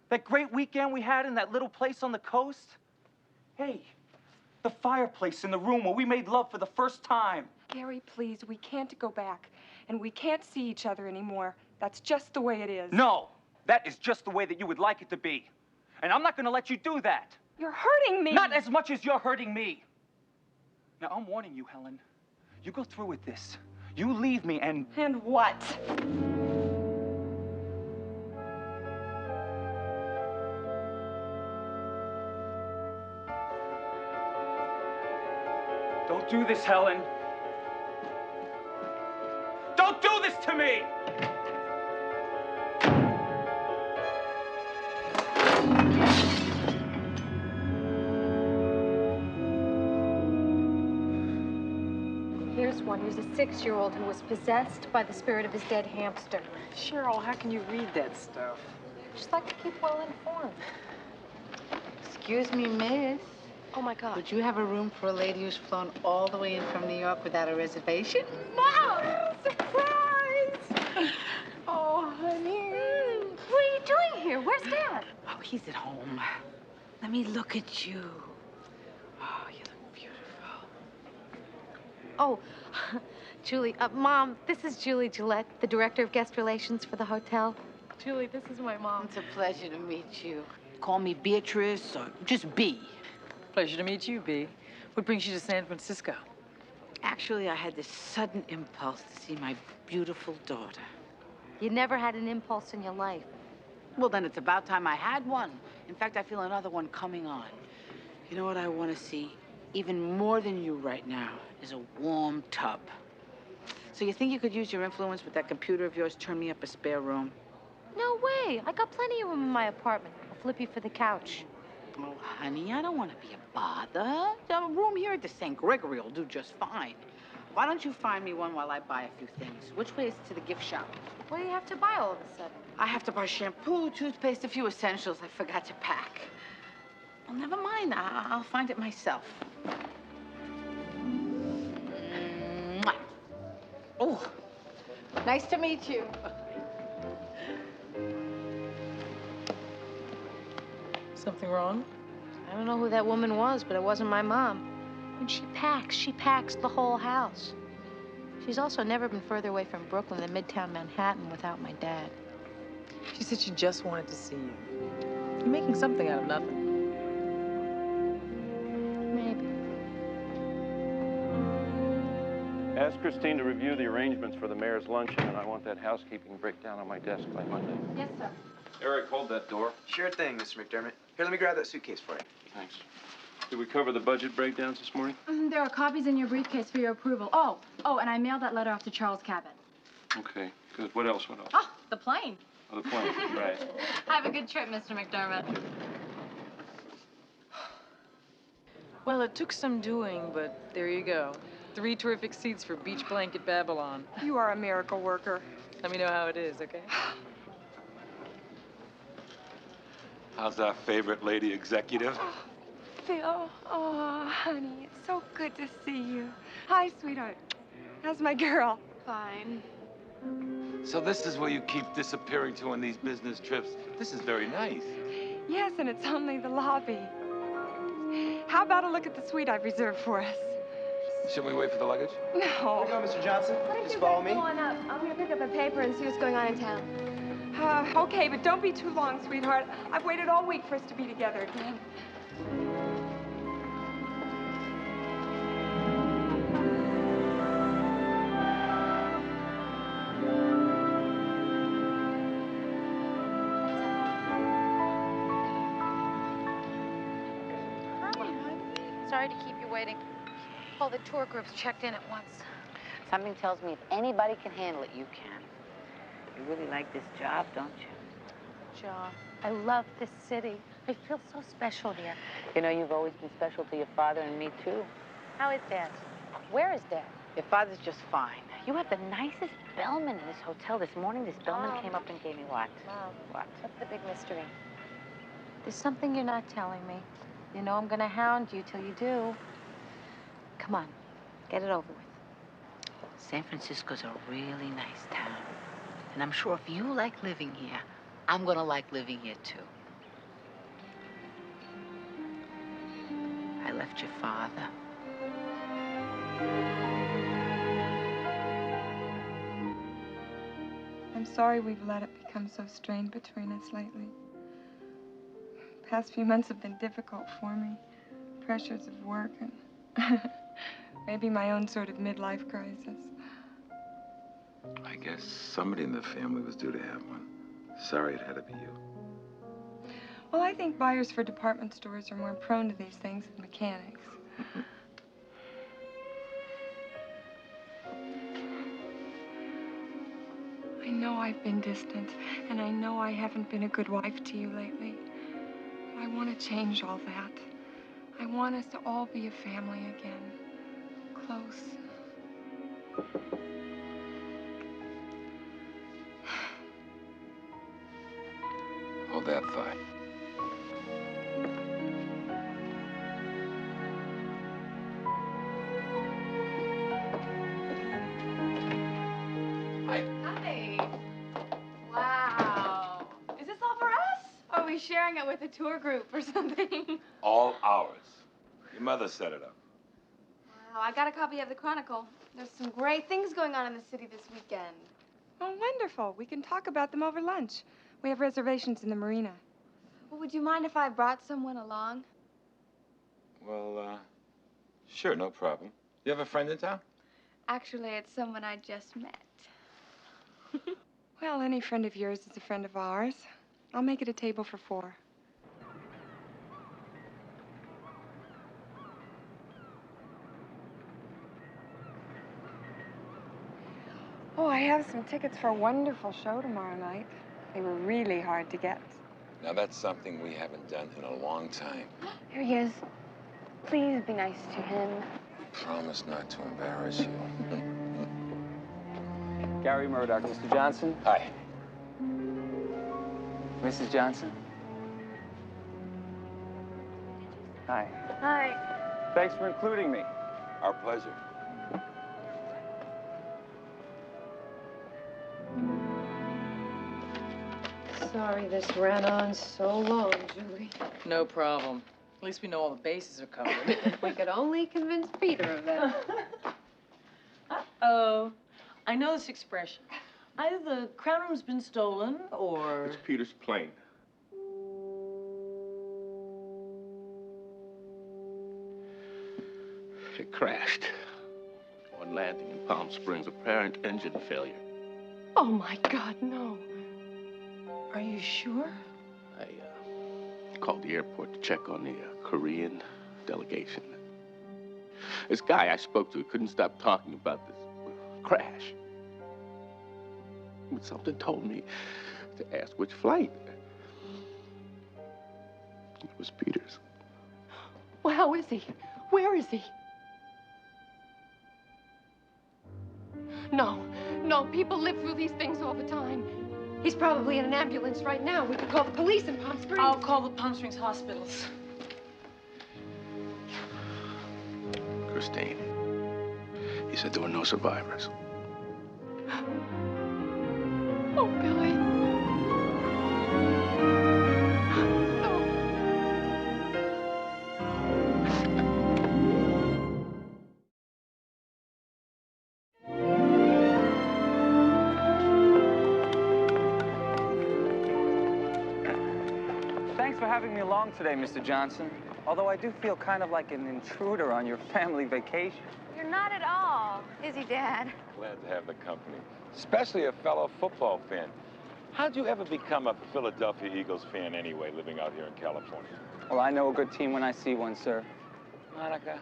That great weekend we had in that little place on the coast? Hey, the fireplace in the room where we made love for the first time. Gary, please, we can't go back. And we can't see each other anymore. That's just the way it is. No, that is just the way that you would like it to be. And I'm not gonna let you do that. You're hurting me. Not as much as you're hurting me. Now, I'm warning you, Helen. You go through with this. You leave me and... And what? Don't do this, Helen. Don't do this to me! Here's one. Here's a 6-year-old who was possessed by the spirit of his dead hamster. Cheryl, how can you read that stuff? Just like to keep well informed. Excuse me, miss. Oh, my God. Would you have a room for a lady who's flown all the way in from New York without a reservation? Mom! Surprise! Oh, honey. What are you doing here? Where's Dad? Oh, he's at home. Let me look at you. Oh, you look beautiful. Oh, Julie, Mom, this is Julie Gillette, the Director of Guest Relations for the hotel. Julie, this is my mom. It's a pleasure to meet you. call me Beatrice or just B. Pleasure to meet you, B. What brings you to San Francisco? Actually, I had this sudden impulse to see my beautiful daughter. You never had an impulse in your life. Well, then it's about time I had one. In fact, I feel another one coming on. You know what I want to see, even more than you right now, is a warm tub. So you think you could use your influence with that computer of yours, turn me up a spare room? No way. I got plenty of room in my apartment. I'll flip you for the couch. Oh, honey, I don't want to be a bother. A room here at the St. Gregory will do just fine. Why don't you find me one while I buy a few things? Which way is to the gift shop? What do you have to buy all of a sudden? I have to buy shampoo, toothpaste, a few essentials I forgot to pack. Well, never mind. I'll find it myself. Mwah. Oh, Nice to meet you. Something wrong? I don't know who that woman was, but it wasn't my mom. When she packs the whole house. She's also never been further away from Brooklyn than Midtown Manhattan without my dad. She said she just wanted to see you. You're making something out of nothing. Maybe. Ask Christine to review the arrangements for the mayor's luncheon, and I want that housekeeping breakdown on my desk by Monday. Yes, sir. Eric, hold that door. Sure thing, Mr. McDermott. Here, let me grab that suitcase for you. Thanks. Did we cover the budget breakdowns this morning? There are copies in your briefcase for your approval. Oh, and I mailed that letter off to Charles Cabot. Okay, good. What else? What else? Oh, the plane. Oh, the plane, right. Have a good trip, Mr. McDermott. Well, it took some doing, but there you go. 3 terrific seats for Beach Blanket Babylon. You are a miracle worker. Let me know how it is, okay? How's our favorite lady executive? Phil, oh, honey, it's so good to see you. Hi, sweetheart. How's my girl? Fine. So this is where you keep disappearing to on these business trips. This is very nice. Yes, and it's only the lobby. How about a look at the suite I've reserved for us? Shouldn't we wait for the luggage? No. Here we go, Mr. Johnson. Why don't Just you follow guys me. go on up? I'm gonna pick up a paper and see what's going on in town. Okay, but don't be too long, sweetheart. I've waited all week for us to be together again. Sorry to keep you waiting. All the tour groups checked in at once. Something tells me if anybody can handle it, you can. You really like this job, don't you? Job. I love this city. I feel so special here. You know, you've always been special to your father and me, too. How is Dad? Where is Dad? Your father's just fine. You have the nicest bellman in this hotel. This morning, this bellman came up and gave me what? Mom, What? what's the big mystery? There's something you're not telling me. You know I'm gonna hound you till you do. Come on, get it over with. San Francisco's a really nice town. And I'm sure if you like living here, I'm gonna like living here, too. I left your father. I'm sorry we've let it become so strained between us lately. The past few months have been difficult for me. Pressures of work and maybe my own sort of midlife crisis. I guess somebody in the family was due to have one. Sorry it had to be you. Well, I think buyers for department stores are more prone to these things than mechanics. I know I've been distant, and I know I haven't been a good wife to you lately. But I want to change all that. I want us to all be a family again. Close. Hold that thought. Hi. Wow. Is this all for us? Or are we sharing it with a tour group or something? All ours. Your mother set it up. Wow, I got a copy of the Chronicle. There's some great things going on in the city this weekend. Oh, wonderful. We can talk about them over lunch. We have reservations in the marina. Would you mind if I brought someone along? Well, sure, no problem. You have a friend in town? Actually, it's someone I just met. Well, any friend of yours is a friend of ours. I'll make it a table for 4. Oh, I have some tickets for a wonderful show tomorrow night. They were really hard to get. Now, that's something we haven't done in a long time. Here he is. Please be nice to him. Promise not to embarrass you. Gary Murdoch, Mr. Johnson. Hi. Mrs. Johnson. Hi. Hi. Thanks for including me. Our pleasure. Sorry this ran on so long, Julie. No problem. At least we know all the bases are covered. If we could only convince Peter of that. Uh-oh. I know this expression. Either the crown room's been stolen, or... It's Peter's plane. It crashed on landing in Palm Springs, apparent engine failure. Oh, my God, no. Are you sure? I called the airport to check on the Korean delegation. This guy I spoke to couldn't stop talking about this crash. But something told me to ask which flight. It was Peter's. Well, how is he? Where is he? No, people live through these things all the time. He's probably in an ambulance right now. We could call the police in Palm Springs. I'll call the Palm Springs hospitals. Christine. He said there were no survivors. Oh, Billy. Thanks for having me along today, Mr. Johnson. Although I do feel kind of like an intruder on your family vacation. You're not at all, is he, Dad? Glad to have the company, especially a fellow football fan. How'd you ever become a Philadelphia Eagles fan anyway, living out here in California? Well, I know a good team when I see one, sir. Monica,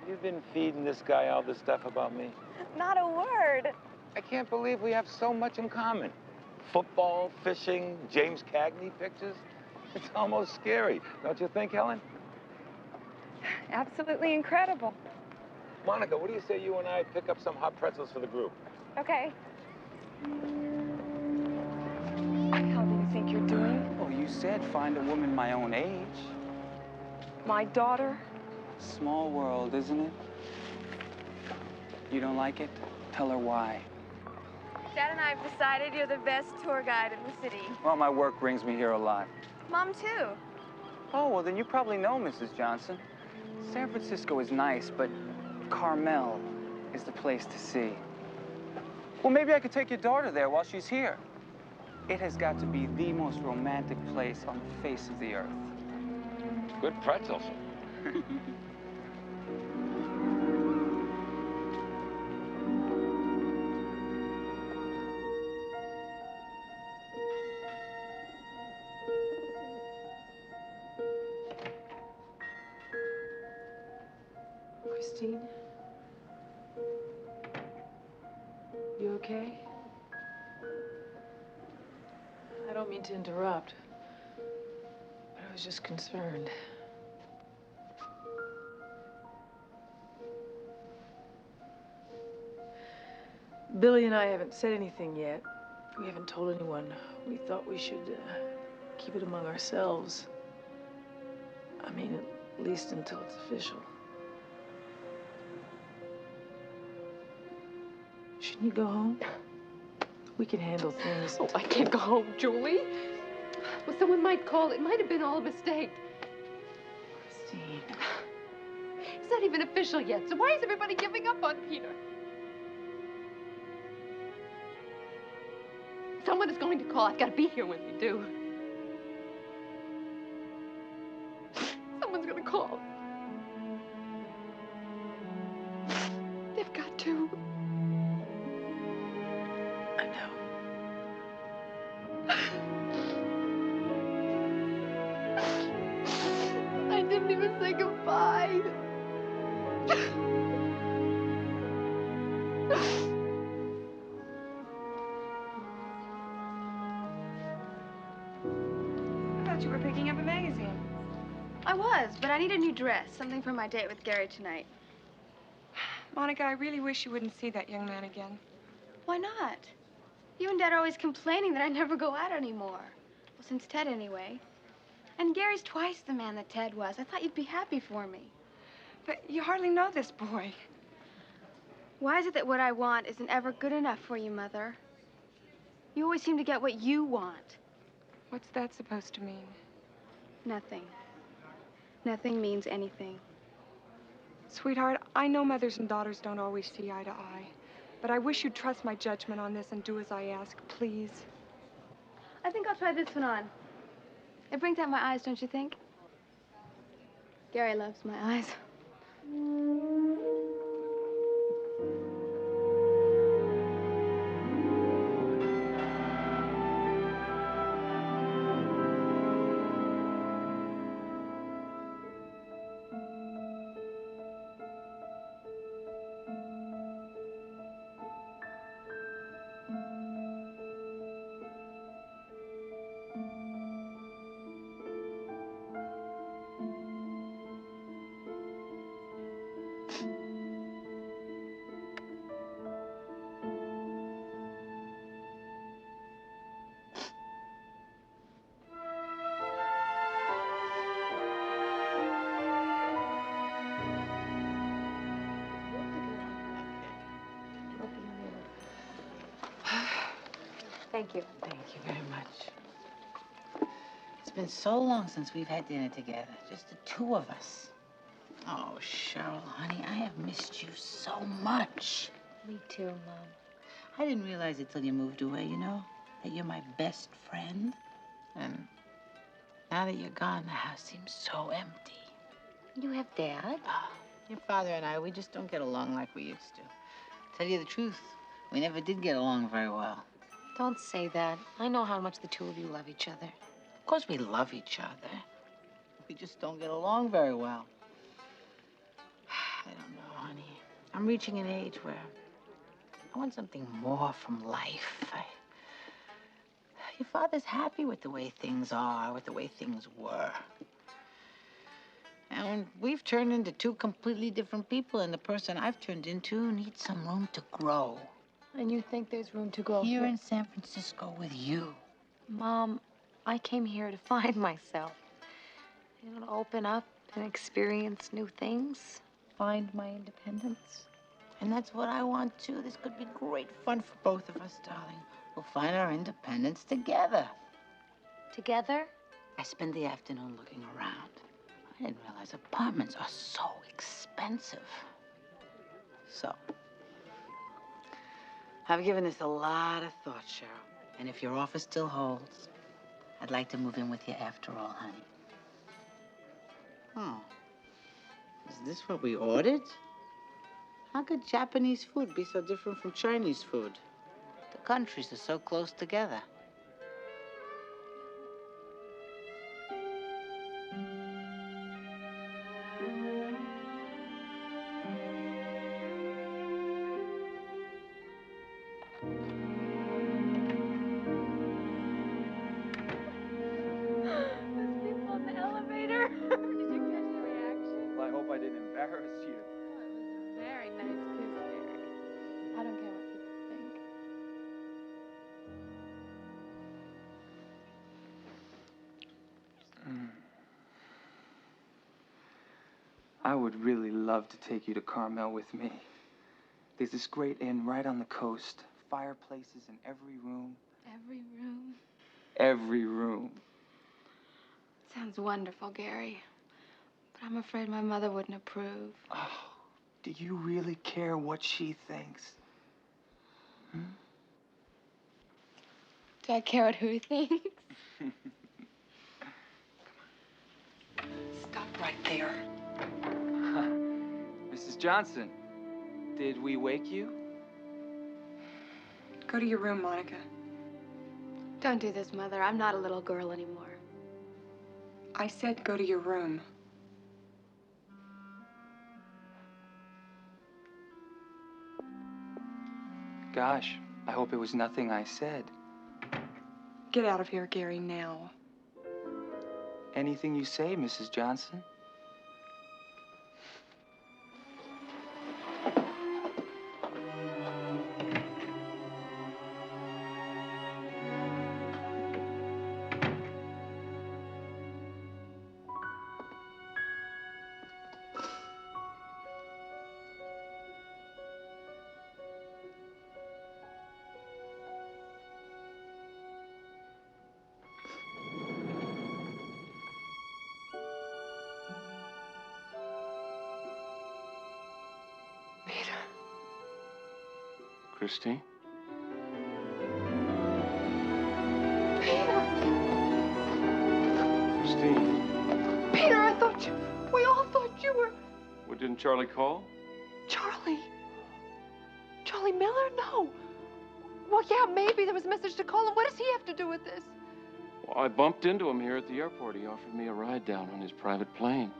you've been feeding this guy all this stuff about me? Not a word. I can't believe we have so much in common. Football, fishing, James Cagney pictures. It's almost scary, don't you think, Helen? Absolutely incredible. Monica, what do you say you and I pick up some hot pretzels for the group? Okay. How do you think you're doing? Well, you said find a woman my own age. My daughter? Small world, isn't it? You don't like it? Tell her why. Dad and I have decided you're the best tour guide in the city. Well, my work brings me here a lot. Mom, too. Oh, well, then you probably know Mrs. Johnson. San Francisco is nice, but Carmel is the place to see. Well, maybe I could take your daughter there while she's here. It has got to be the most romantic place on the face of the earth. Good pretzels. Christine? You okay? I don't mean to interrupt, but I was just concerned. Billy and I haven't said anything yet. We haven't told anyone. We thought we should keep it among ourselves. I mean, at least until it's official. Shouldn't you go home? We can handle things. Oh, I can't go home, Julie. Well, someone might call. It might have been all a mistake. Christine. It's not even official yet, so why is everybody giving up on Peter? Someone is going to call. I've got to be here when they do. to say goodbye. I thought you were picking up a magazine. I was, but I need a new dress. Something for my date with Gary tonight. Monica, I really wish you wouldn't see that young man again. Why not? You and Dad are always complaining that I never go out anymore. Well, since Ted, anyway. And Gary's twice the man that Ted was. I thought you'd be happy for me. But you hardly know this boy. Why is it that what I want isn't ever good enough for you, Mother? You always seem to get what you want. What's that supposed to mean? Nothing. Nothing means anything. Sweetheart, I know mothers and daughters don't always see eye to eye. But I wish you'd trust my judgment on this and do as I ask, please. I think I'll try this one on. It brings out my eyes, don't you think? Gary loves my eyes. Thank you. Thank you very much. It's been so long since we've had dinner together, just the two of us. Oh, Cheryl, honey, I have missed you so much. Me too, Mom. I didn't realize it till you moved away, you know, that you're my best friend. And now that you're gone, the house seems so empty. You have Dad? Your father and I, we just don't get along like we used to. Tell you the truth, we never did get along very well. Don't say that. I know how much the two of you love each other. Of course we love each other. We just don't get along very well. I don't know, honey. I'm reaching an age where I want something more from life. Your father's happy with the way things are, with the way things were. And we've turned into two completely different people, and the person I've turned into needs some room to grow. And you think there's room to grow Here in San Francisco with you. Mom, I came here to find myself. You know, to open up and experience new things. Find my independence. And that's what I want, too. This could be great fun for both of us, darling. We'll find our independence together. Together? I spend the afternoon looking around. I didn't realize apartments are so expensive. So, I've given this a lot of thought, Cheryl. And if your offer still holds, I'd like to move in with you after all, honey. Oh. Is this what we ordered? How could Japanese food be so different from Chinese food? The countries are so close together. Embarrass you. Oh, it was a very nice kiss, Gary. I don't care what people think. I would really love to take you to Carmel with me. There's this great inn right on the coast. Fireplaces in every room. Every room. Every room. Sounds wonderful, Gary. But I'm afraid my mother wouldn't approve. Oh, do you really care what she thinks? Hmm? Do I care what who thinks? Stop right there. Mrs. Johnson, did we wake you? Go to your room, Monica. Don't do this, Mother. I'm not a little girl anymore. I said go to your room. Gosh, I hope it was nothing I said. Get out of here, Gary, now. Anything you say, Mrs. Johnson. Christine? Christine? Peter, I thought you... We all thought you were... Well, didn't Charlie call? Charlie? Charlie Miller? No. Well, yeah, maybe there was a message to call him. What does he have to do with this? Well, I bumped into him here at the airport. He offered me a ride down on his private plane.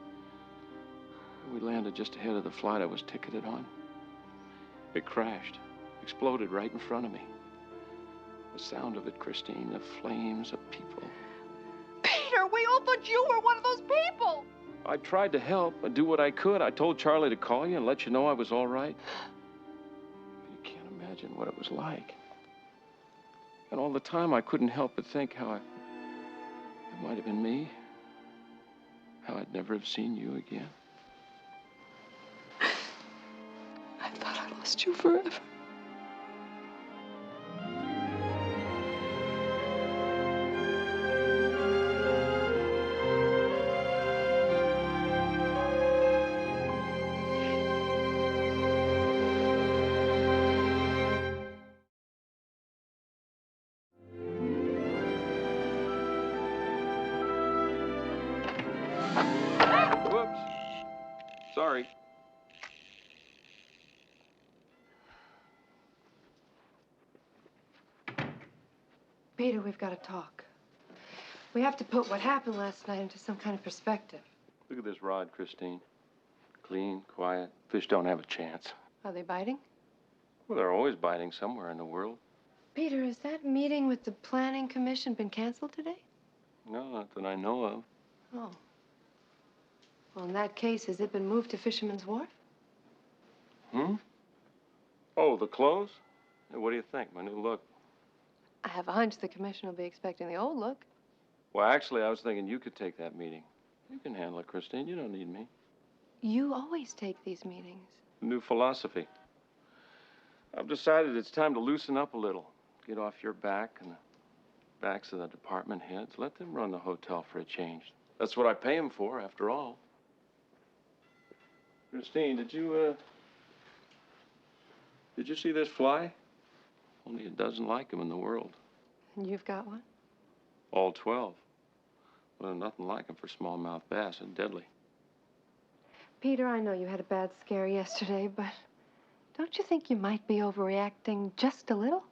We landed just ahead of the flight I was ticketed on. It crashed. Exploded right in front of me. The sound of it, Christine, the flames of people. Peter, we all thought you were one of those people. I tried to help and do what I could. I told Charlie to call you and let you know I was all right. You can't imagine what it was like. And all the time, I couldn't help but think how it might have been me. How I'd never have seen you again. I thought I lost you forever. Whoops. Sorry. Peter, we've got to talk. We have to put what happened last night into some kind of perspective. Look at this rod, Christine. Clean, quiet. Fish don't have a chance. Are they biting? Well, they're always biting somewhere in the world. Peter, has that meeting with the Planning Commission been canceled today? No, not that I know of. Oh. Well, in that case, has it been moved to Fisherman's Wharf? Hmm? Oh, the clothes? Hey, what do you think? My new look. I have a hunch the commission will be expecting the old look. Well, actually, I was thinking you could take that meeting. You can handle it, Christine. You don't need me. You always take these meetings. New philosophy. I've decided it's time to loosen up a little. Get off your back and the backs of the department heads. Let them run the hotel for a change. That's what I pay them for, after all. Christine, did you see this fly? Only a dozen like them in the world. And you've got one? All 12. Well, nothing like them for smallmouth bass and deadly. Peter, I know you had a bad scare yesterday, but don't you think you might be overreacting just a little?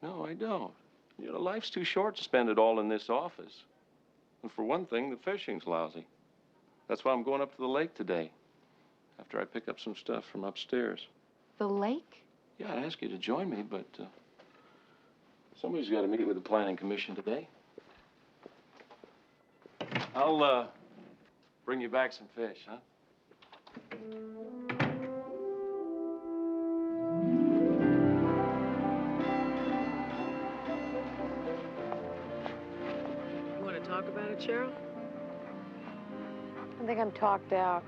No, I don't. You know, life's too short to spend it all in this office. And for one thing, the fishing's lousy. That's why I'm going up to the lake today, after I pick up some stuff from upstairs. The lake? Yeah, I'd ask you to join me, but somebody's got to meet with the Planning Commission today. I'll bring you back some fish, huh? You want to talk about it, Cheryl? I think I'm talked out.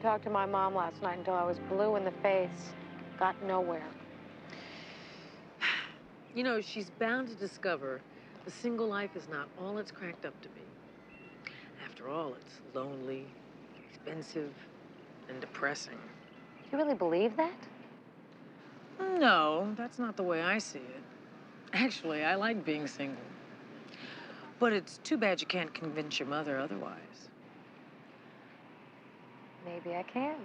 Talked to my mom last night until I was blue in the face. Got nowhere. You know, she's bound to discover the single life is not all it's cracked up to be. After all, it's lonely, expensive, and depressing. Do you really believe that? No, that's not the way I see it. Actually, I like being single. But it's too bad you can't convince your mother otherwise. Maybe I can.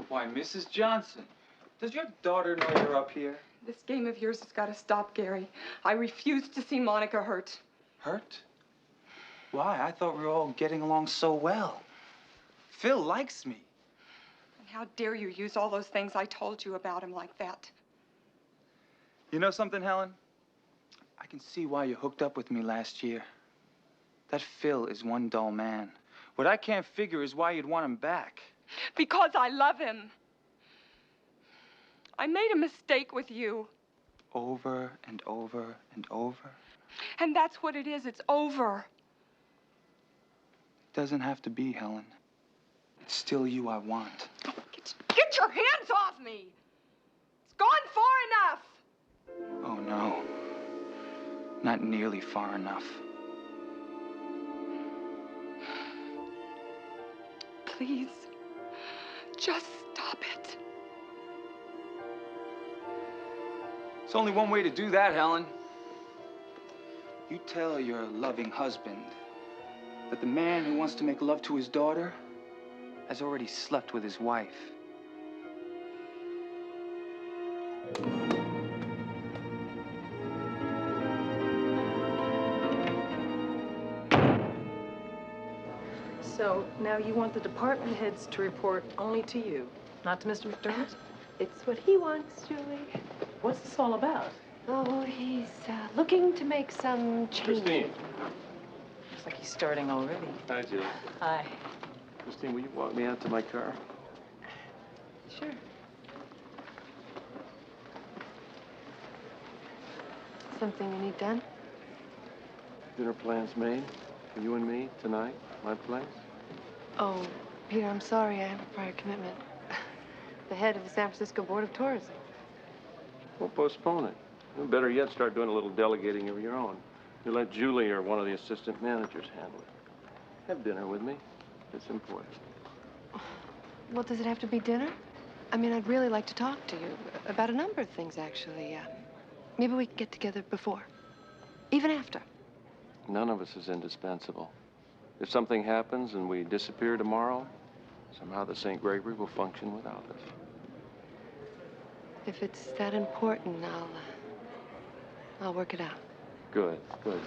Why, Mrs. Johnson, does your daughter know you're up here? This game of yours has got to stop, Gary. I refuse to see Monica hurt. Hurt? Why? I thought we were all getting along so well. Phil likes me. And how dare you use all those things I told you about him like that? You know something, Helen? I can see why you hooked up with me last year. That Phil is one dull man. What I can't figure is why you'd want him back. Because I love him. I made a mistake with you. Over and over and over. And that's what it is. It's over. It doesn't have to be, Helen. It's still you I want. Get your hands off me! It's gone far enough! Oh, no. Not nearly far enough. Please, just stop it. There's only one way to do that, Helen. You tell your loving husband that the man who wants to make love to his daughter has already slept with his wife. So now you want the department heads to report only to you, not to Mr. McDermott? It's what he wants, Julie. What's this all about? Oh, he's looking to make some change. Christine. Looks like he's starting already. Hi, Julie. Hi. Christine, will you walk me out to my car? Sure. Something you need done? Dinner plans made for you and me tonight, my place? Oh, Peter, I'm sorry. I have a prior commitment. The head of the San Francisco Board of Tourism. We'll postpone it. Or better yet, start doing a little delegating of your own. You let Julie or one of the assistant managers handle it. Have dinner with me. It's important. Well, does it have to be dinner? I mean, I'd really like to talk to you about a number of things, actually. Maybe we could get together before, even after. None of us is indispensable. If something happens and we disappear tomorrow, somehow the St. Gregory will function without us. If it's that important, I'll work it out. Good, good.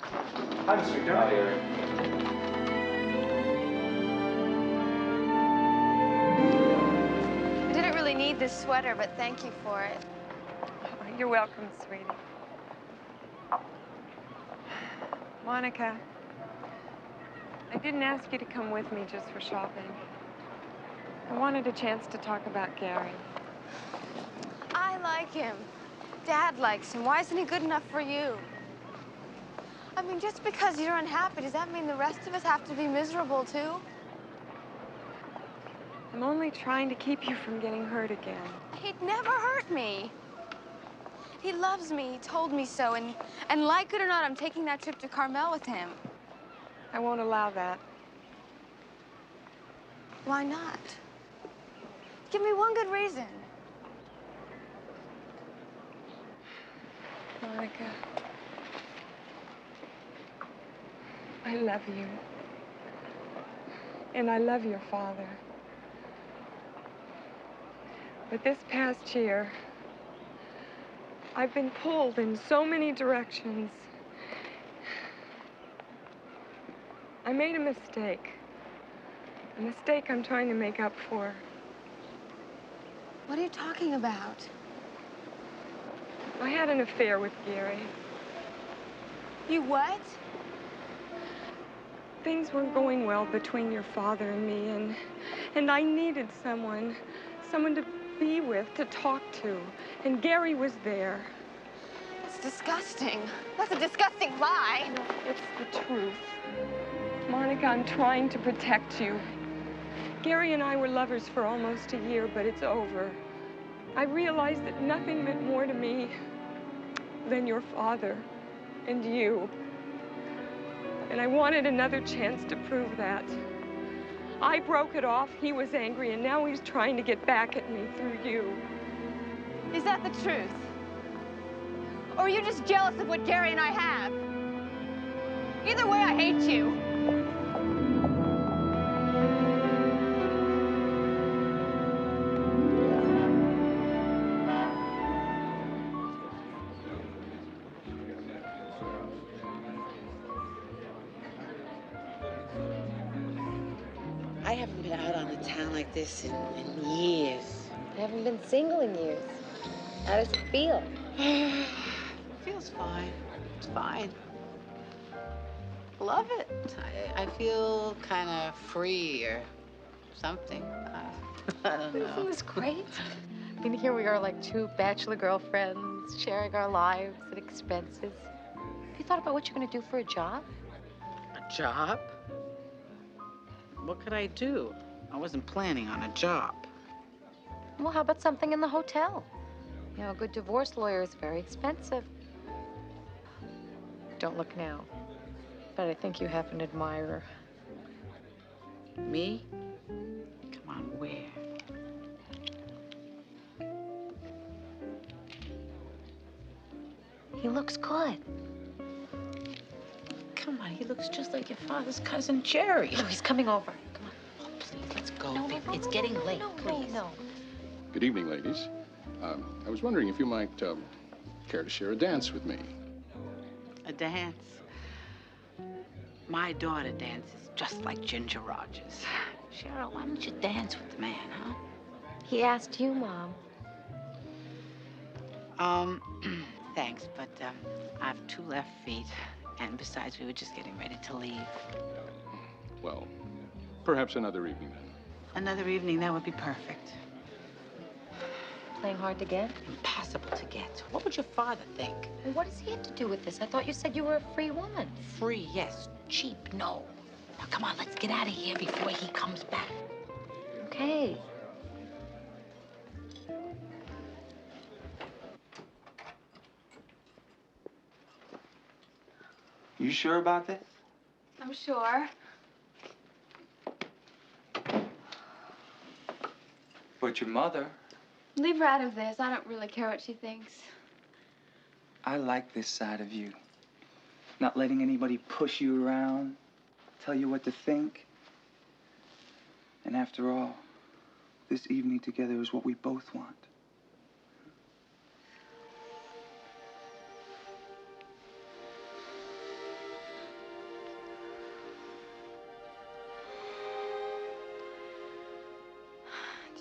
Hi, Mr. McDermott. I didn't really need this sweater, but thank you for it. You're welcome, sweetie. Monica, I didn't ask you to come with me just for shopping. I wanted a chance to talk about Gary. I like him. Dad likes him. Why isn't he good enough for you? I mean, just because you're unhappy, does that mean the rest of us have to be miserable, too? I'm only trying to keep you from getting hurt again. He'd never hurt me. He loves me. He told me so. And like it or not, I'm taking that trip to Carmel with him. I won't allow that. Why not? Give me one good reason. Monica, I love you. And I love your father. But this past year, I've been pulled in so many directions. I made a mistake. A mistake I'm trying to make up for. What are you talking about? I had an affair with Gary. You what? Things weren't going well between your father and me, and I needed someone to be with, to talk to, and Gary was there. That's disgusting. That's a disgusting lie. No, it's the truth. Monica, I'm trying to protect you. Gary and I were lovers for almost a year, but it's over. I realized that nothing meant more to me than your father and you. And I wanted another chance to prove that. I broke it off, he was angry, and now he's trying to get back at me through you. Is that the truth? Or are you just jealous of what Gary and I have? Either way, I hate you. I haven't been out on the town like this in years. I haven't been single in years. How does it feel? It feels fine. It's fine. Love it. I feel kind of free or something. I don't know. Isn't this great? I mean, here we are like two bachelor girlfriends, sharing our lives and expenses. Have you thought about what you're going to do for a job? A job? What could I do? I wasn't planning on a job. Well, how about something in the hotel? You know, a good divorce lawyer is very expensive. Don't look now, but I think you have an admirer. Me? Come on, where? He looks good. Come on, he looks just like your father's cousin Jerry. Oh, he's coming over. Come on. Oh, please, let's go. It's getting late, please. No. Good evening, ladies. I was wondering if you might care to share a dance with me. A dance? My daughter dances just like Ginger Rogers. Cheryl, why don't you dance with the man, huh? He asked you, Mom. Thanks, but I have 2 left feet. And besides, we were just getting ready to leave. Well, perhaps another evening then. Another evening, that would be perfect. Playing hard to get? Impossible to get. What would your father think? Well, what does he have to do with this? I thought you said you were a free woman. Free, yes. Cheap, no. Now, come on, let's get out of here before he comes back. Okay. You sure about this? I'm sure. But your mother, Leave her out of this. I don't really care what she thinks. I like this side of you. Not letting anybody push you around, tell you what to think. And after all, this evening together is what we both want.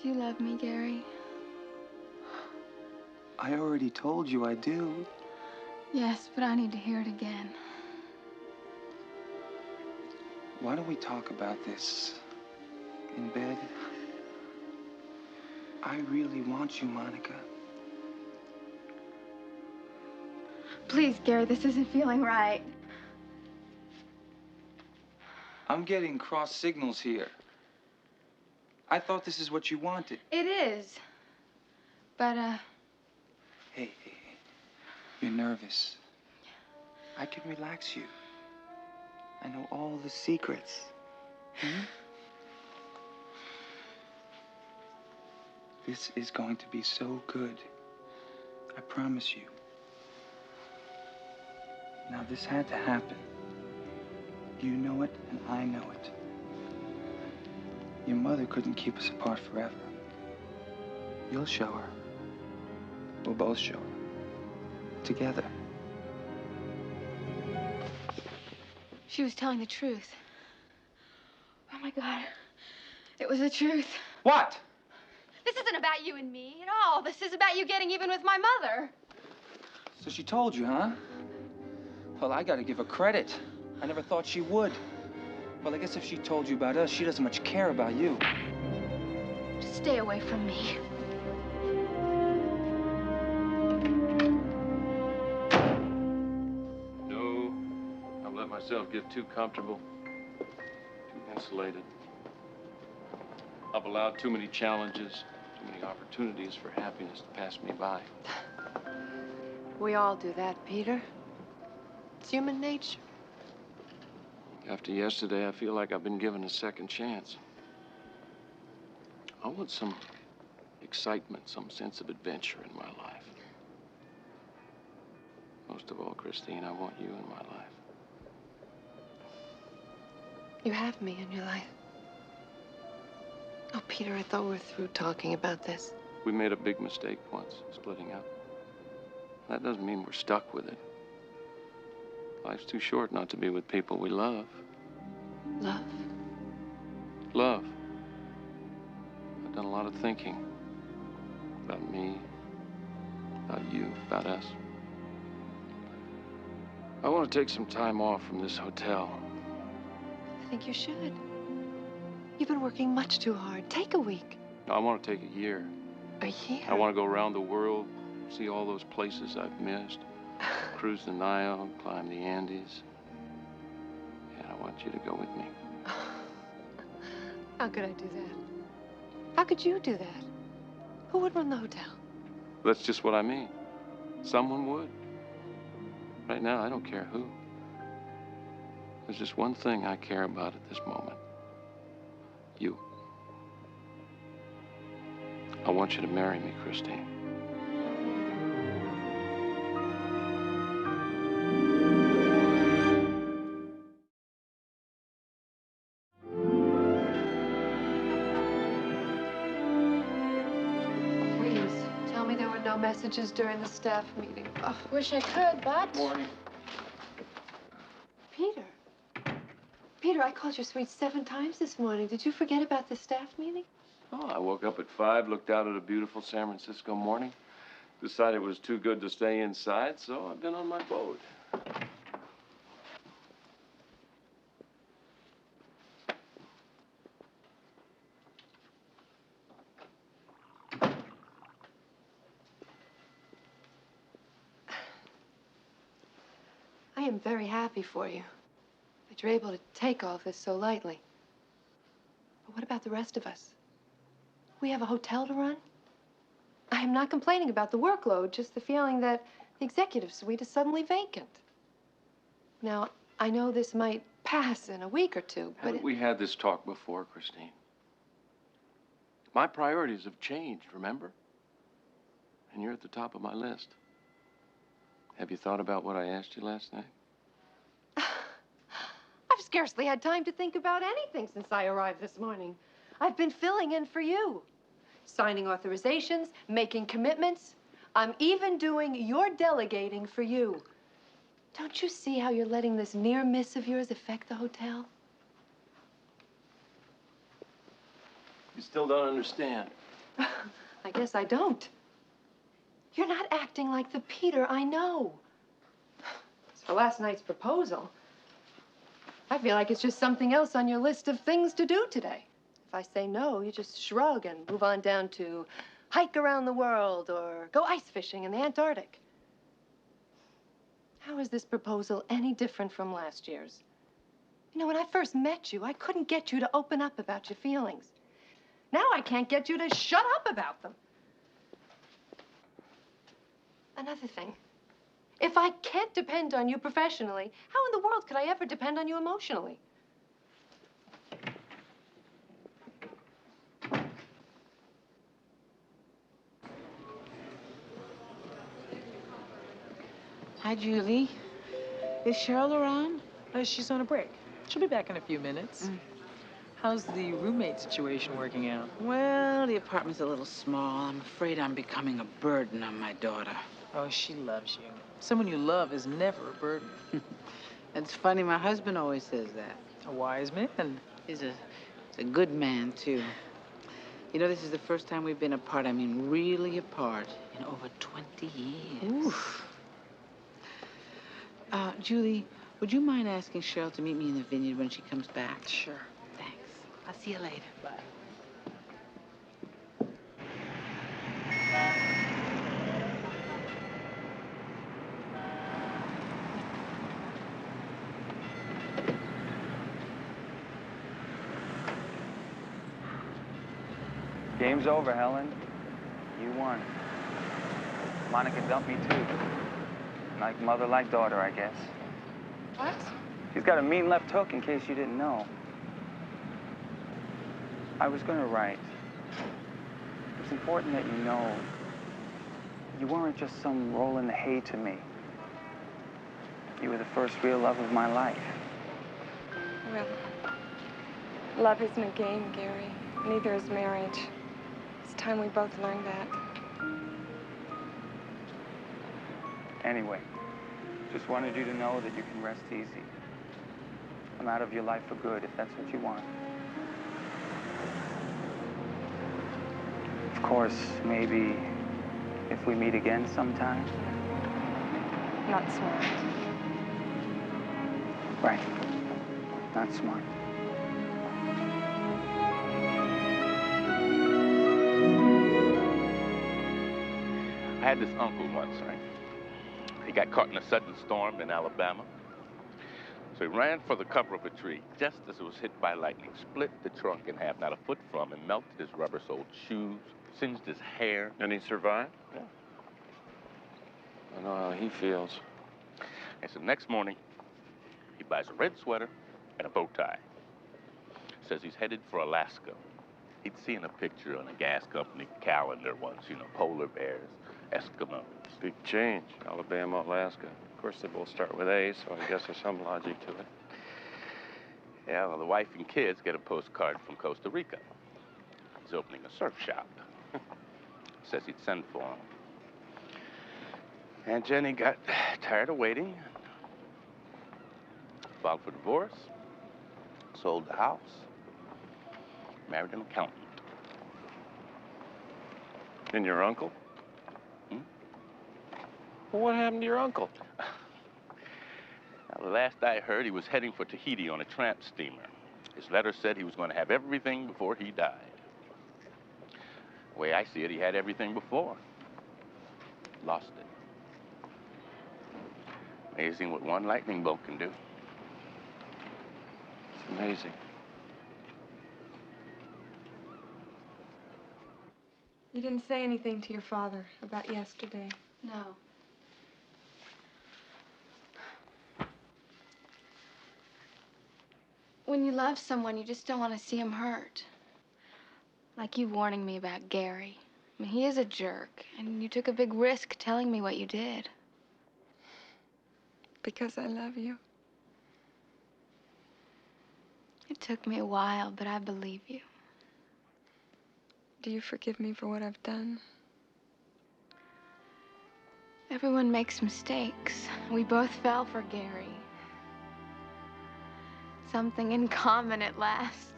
Do you love me, Gary? I already told you I do. Yes, but I need to hear it again. Why don't we talk about this in bed? I really want you, Monica. Please, Gary, this isn't feeling right. I'm getting cross signals here. I thought this is what you wanted. It is. But, Hey, you're nervous. I can relax you. I know all the secrets. Hmm? This is going to be so good. I promise you. Now, this had to happen. You know it, and I know it. Your mother couldn't keep us apart forever. You'll show her. We'll both show her. Together. she was telling the truth. Oh, my God. It was the truth. What? This isn't about you and me at all. This is about you getting even with my mother. So she told you, huh? Well, I gotta give her credit. I never thought she would. Well, I guess if she told you about us, she doesn't much care about you. Just stay away from me. No, I've let myself get too comfortable, too insulated. I've allowed too many challenges, too many opportunities for happiness to pass me by. We all do that, Peter. It's human nature. After yesterday, I feel like I've been given a second chance. I want some excitement, some sense of adventure in my life. Most of all, Christine, I want you in my life. You have me in your life. Oh, Peter, I thought we were through talking about this. We made a big mistake once, splitting up. That doesn't mean we're stuck with it. Life's too short not to be with people we love. Love? Love. done a lot of thinking about me, about you, about us. I want to take some time off from this hotel. I think you should. You've been working much too hard. Take a week. I want to take a year. A year? I want to go around the world, see all those places I've missed, cruise the Nile, climb the Andes. And I want you to go with me. How could I do that? How could you do that? Who would run the hotel? That's just what I mean. Someone would. Right now, I don't care who. There's just one thing I care about at this moment. You. I want you to marry me, Christine. Please, tell me there were no messages during the staff meeting. Oh, wish I could, but... Morning. Peter. Peter, I called your suite 7 times this morning. Did you forget about the staff meeting? Oh, I woke up at 5, looked out at a beautiful San Francisco morning, decided it was too good to stay inside, so I've been on my boat. I am very happy for you that you're able to take all this so lightly. But what about the rest of us? We have a hotel to run. I am not complaining about the workload, just the feeling that the executive suite is suddenly vacant. Now, I know this might pass in a week or two, but Haven't we had this talk before, Christine? My priorities have changed, remember? And you're at the top of my list. Have you thought about what I asked you last night? I've scarcely had time to think about anything since I arrived this morning. I've been filling in for you. Signing authorizations, making commitments. I'm even doing your delegating for you. Don't you see how you're letting this near miss of yours affect the hotel? You still don't understand. I guess I don't. You're not acting like the Peter I know. As for last night's proposal, I feel like it's just something else on your list of things to do today. If I say no, you just shrug and move on down to hike around the world or go ice fishing in the Antarctic. How is this proposal any different from last year's? You know, when I first met you, I couldn't get you to open up about your feelings. Now I can't get you to shut up about them. Another thing. If I can't depend on you professionally, how in the world could I ever depend on you emotionally? Hi, Julie. Is Cheryl around? She's on a break. She'll be back in a few minutes. How's the roommate situation working out? Well, the apartment's a little small. I'm afraid I'm becoming a burden on my daughter. Oh, she loves you. Someone you love is never a burden. It's funny, my husband always says that. A wise man. He's a good man, too. You know, this is the first time we've been apart, I mean really apart, in over 20 years. Oof. Julie, would you mind asking Cheryl to meet me in the vineyard when she comes back? Sure. Thanks. I'll see you later. Bye. Game's over, Helen. You won. Monica dumped me, too. Like mother, like daughter, I guess. What? She's got a mean left hook, in case you didn't know. I was gonna write. It's important that you know you weren't just some roll in the hay to me. You were the first real love of my life. Well, love isn't a game, Gary. Neither is marriage. It's time we both learned that. Anyway, just wanted you to know that you can rest easy. I'm out of your life for good, if that's what you want. Of course, maybe if we meet again sometime. Not smart. Right. Not smart. I had this uncle once, right? He got caught in a sudden storm in Alabama. So he ran for the cover of a tree just as it was hit by lightning, split the trunk in half, not a foot from him, melted his rubber-soled shoes, singed his hair. And he survived? Yeah. I know how he feels. And so next morning, he buys a red sweater and a bow tie. Says he's headed for Alaska. He'd seen a picture on a gas company calendar once, you know, polar bears, Eskimos. Big change, Alabama, Alaska. Of course, they both start with A, so I guess there's some logic to it. Yeah, well, the wife and kids get a postcard from Costa Rica. He's opening a surf shop. Says he'd send for him. And Jenny got tired of waiting. Filed for divorce. Sold the house. Married an accountant. And your uncle? Well, what happened to your uncle? Now, the last I heard, he was heading for Tahiti on a tramp steamer. His letter said he was going to have everything before he died. The way I see it, he had everything before. Lost it. Amazing what one lightning bolt can do. It's amazing. You didn't say anything to your father about yesterday. No. When you love someone, you just don't want to see him hurt. Like you warning me about Gary. I mean, he is a jerk, and you took a big risk telling me what you did. Because I love you. It took me a while, but I believe you. Do you forgive me for what I've done? Everyone makes mistakes. We both fell for Gary. Something in common at last.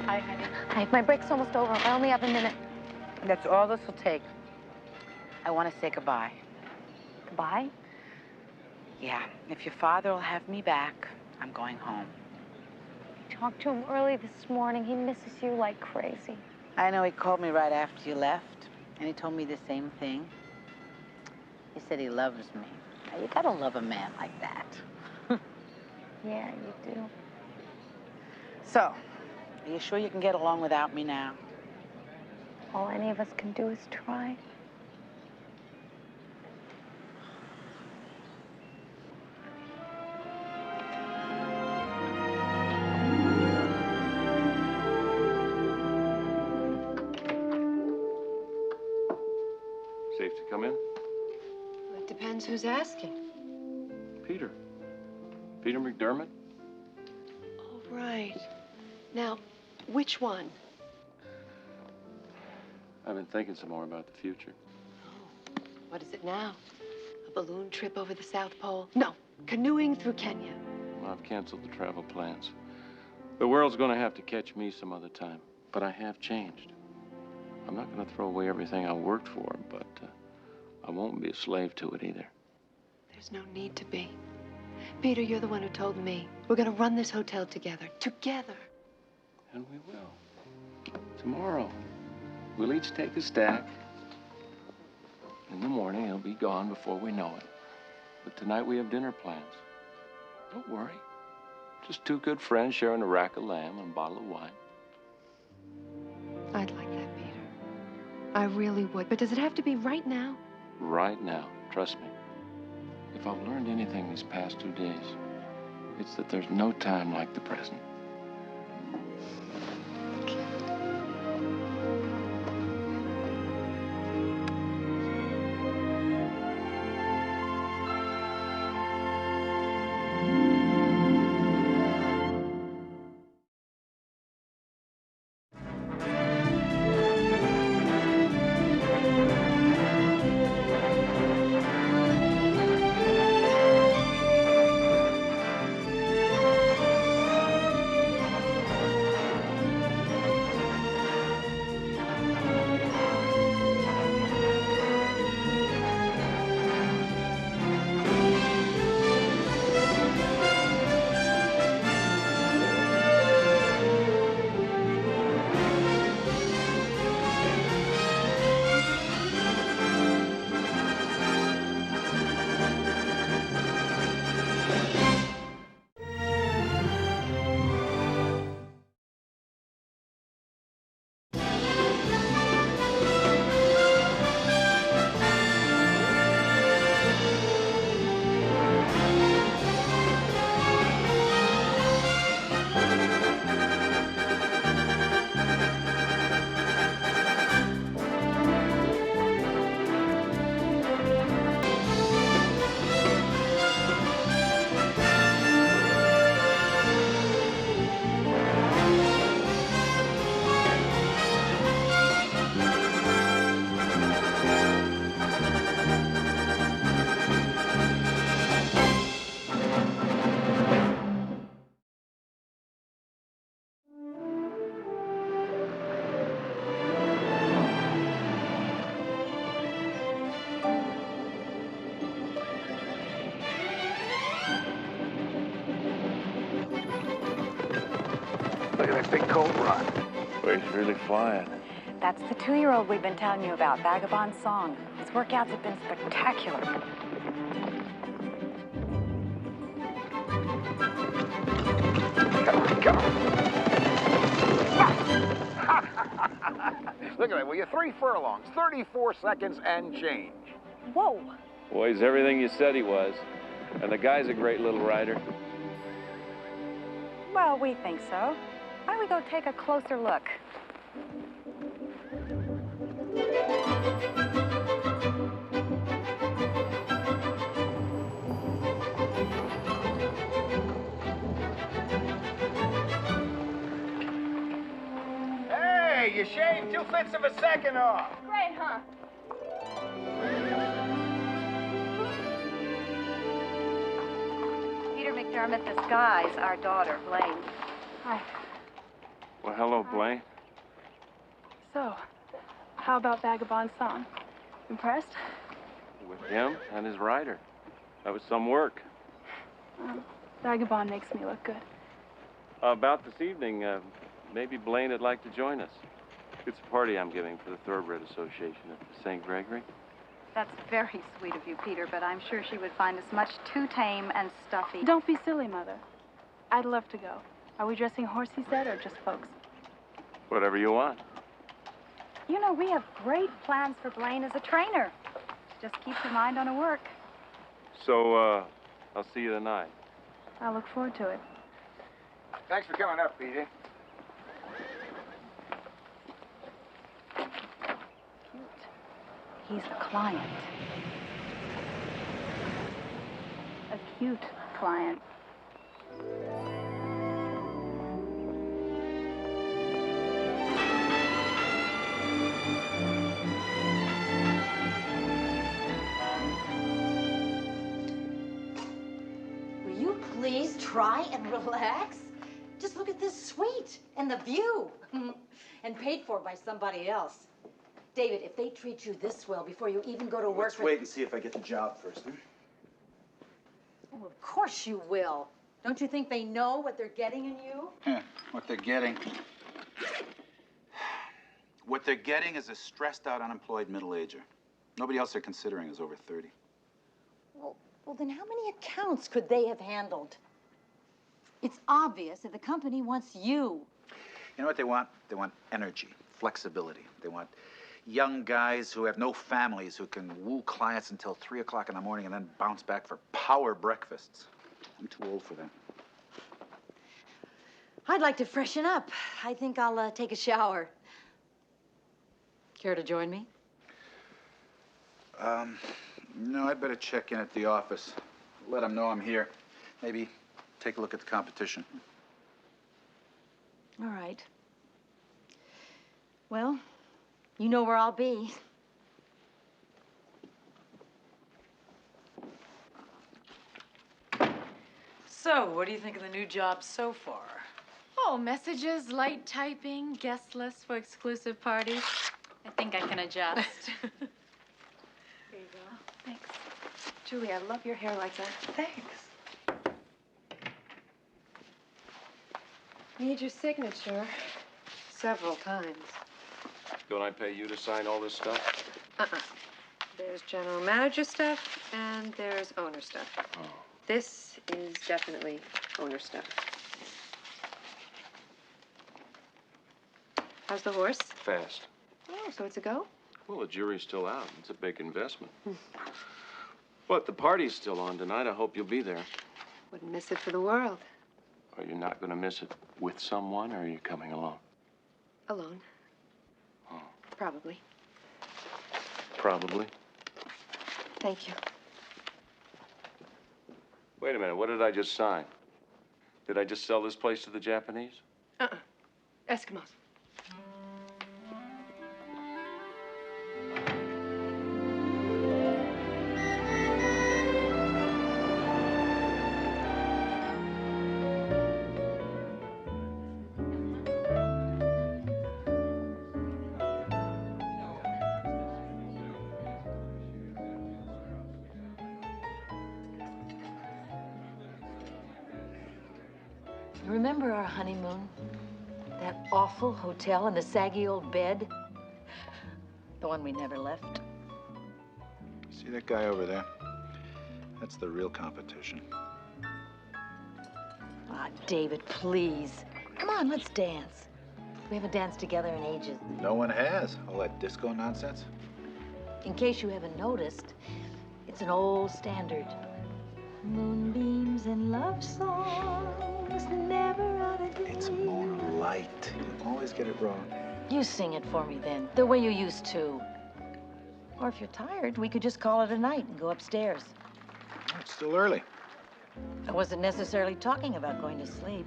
Hi, honey. Hi, my break's almost over. I only have a minute. That's all this will take. I want to say goodbye. Goodbye? Yeah, if your father will have me back, I'm going home. I talked to him early this morning. He misses you like crazy. I know he called me right after you left, and he told me the same thing. He said he loves me. Now, you gotta love a man like that. Yeah, you do. So, are you sure you can get along without me now? All any of us can do is try. Safe to come in? It depends who's asking. Peter. Peter McDermott? Oh, right. Now, which one? I've been thinking some more about the future. What is it now? A balloon trip over the South Pole? No, canoeing through Kenya. Well, I've canceled the travel plans. The world's going to have to catch me some other time. But I have changed. I'm not going to throw away everything I worked for, but I won't be a slave to it either. There's no need to be. Peter, you're the one who told me. We're going to run this hotel together. Together. And we will. Tomorrow, we'll each take a stack. In the morning, he'll be gone before we know it. But tonight we have dinner plans. Don't worry. Just two good friends sharing a rack of lamb and a bottle of wine. I'd like that, Peter. I really would. But does it have to be right now? Right now, trust me. If I've learned anything these past 2 days, it's that there's no time like the present. nice big coat, Ron. Boy, he's really flying. That's the 2-year-old we've been telling you about, Vagabond Song. His workouts have been spectacular. Look at that. Well, you're 3 furlongs, 34 seconds and change. Whoa. Boy, he's everything you said he was. And the guy's a great little rider. Well, we think so. Why don't we go take a closer look? Hey, you shaved 2/5 of a second off. Great, huh? Peter McDermott, this guy's our daughter, Blaine. Hi. Well, hello, Blaine. So, how about Vagabond Song? Impressed? With him and his rider. That was some work. Vagabond makes me look good. About this evening, maybe Blaine would like to join us. It's a party I'm giving for the Thoroughbred Association at the St. Gregory. That's very sweet of you, Peter, but I'm sure she would find us much too tame and stuffy. Don't be silly, Mother. I'd love to go. Are we dressing horsey set or just folks? Whatever you want. You know, we have great plans for Blaine as a trainer. Just keep your mind on her work. So, I'll see you tonight. I look forward to it. Thanks for coming up, Peter. He's a client. A cute client. Will you please try and relax? Just look at this suite and the view. And paid for by somebody else. David, if they treat you this well before you even go to work... Let's wait and see if I get the job first, huh? Oh, of course you will. Don't you think they know what they're getting in you? Yeah, what they're getting... What they're getting is a stressed-out, unemployed middle-ager. Nobody else they're considering is over 30. Well, then how many accounts could they have handled? It's obvious that the company wants you. You know what they want? They want energy, flexibility. They want young guys who have no families who can woo clients until 3 o'clock in the morning and then bounce back for power breakfasts. I'm too old for that. I'd like to freshen up. I think I'll take a shower. Care to join me? No, I'd better check in at the office. Let them know I'm here. Maybe take a look at the competition. All right. Well, you know where I'll be. So, what do you think of the new job so far? Oh, messages, light typing, guest lists for exclusive parties. I think I can adjust. Here you go. Thanks. Julie, I love your hair like that. Thanks. Need your signature several times. Don't I pay you to sign all this stuff? Uh-uh. There's general manager stuff, and there's owner stuff. Oh. This is definitely owner stuff. How's the horse? Fast. Oh, so it's a go? Well, the jury's still out. It's a big investment. But the party's still on tonight. I hope you'll be there. Wouldn't miss it for the world. Are you not going to miss it with someone, or are you coming alone? Alone. Oh. Probably. Probably. Thank you. Wait a minute. What did I just sign? Did I just sell this place to the Japanese? Uh-uh. Eskimos. Remember our honeymoon? awful hotel in the saggy old bed? The one we never left? See that guy over there? That's the real competition. Ah, David, please. Come on, let's dance. We haven't danced together in ages. No one has. All that disco nonsense. In case you haven't noticed, it's an old standard. Moonbeams and love songs never on a day. It's moonlight. You always get it wrong. You sing it for me then, the way you used to. Or if you're tired, we could just call it a night and go upstairs. It's still early. I wasn't necessarily talking about going to sleep.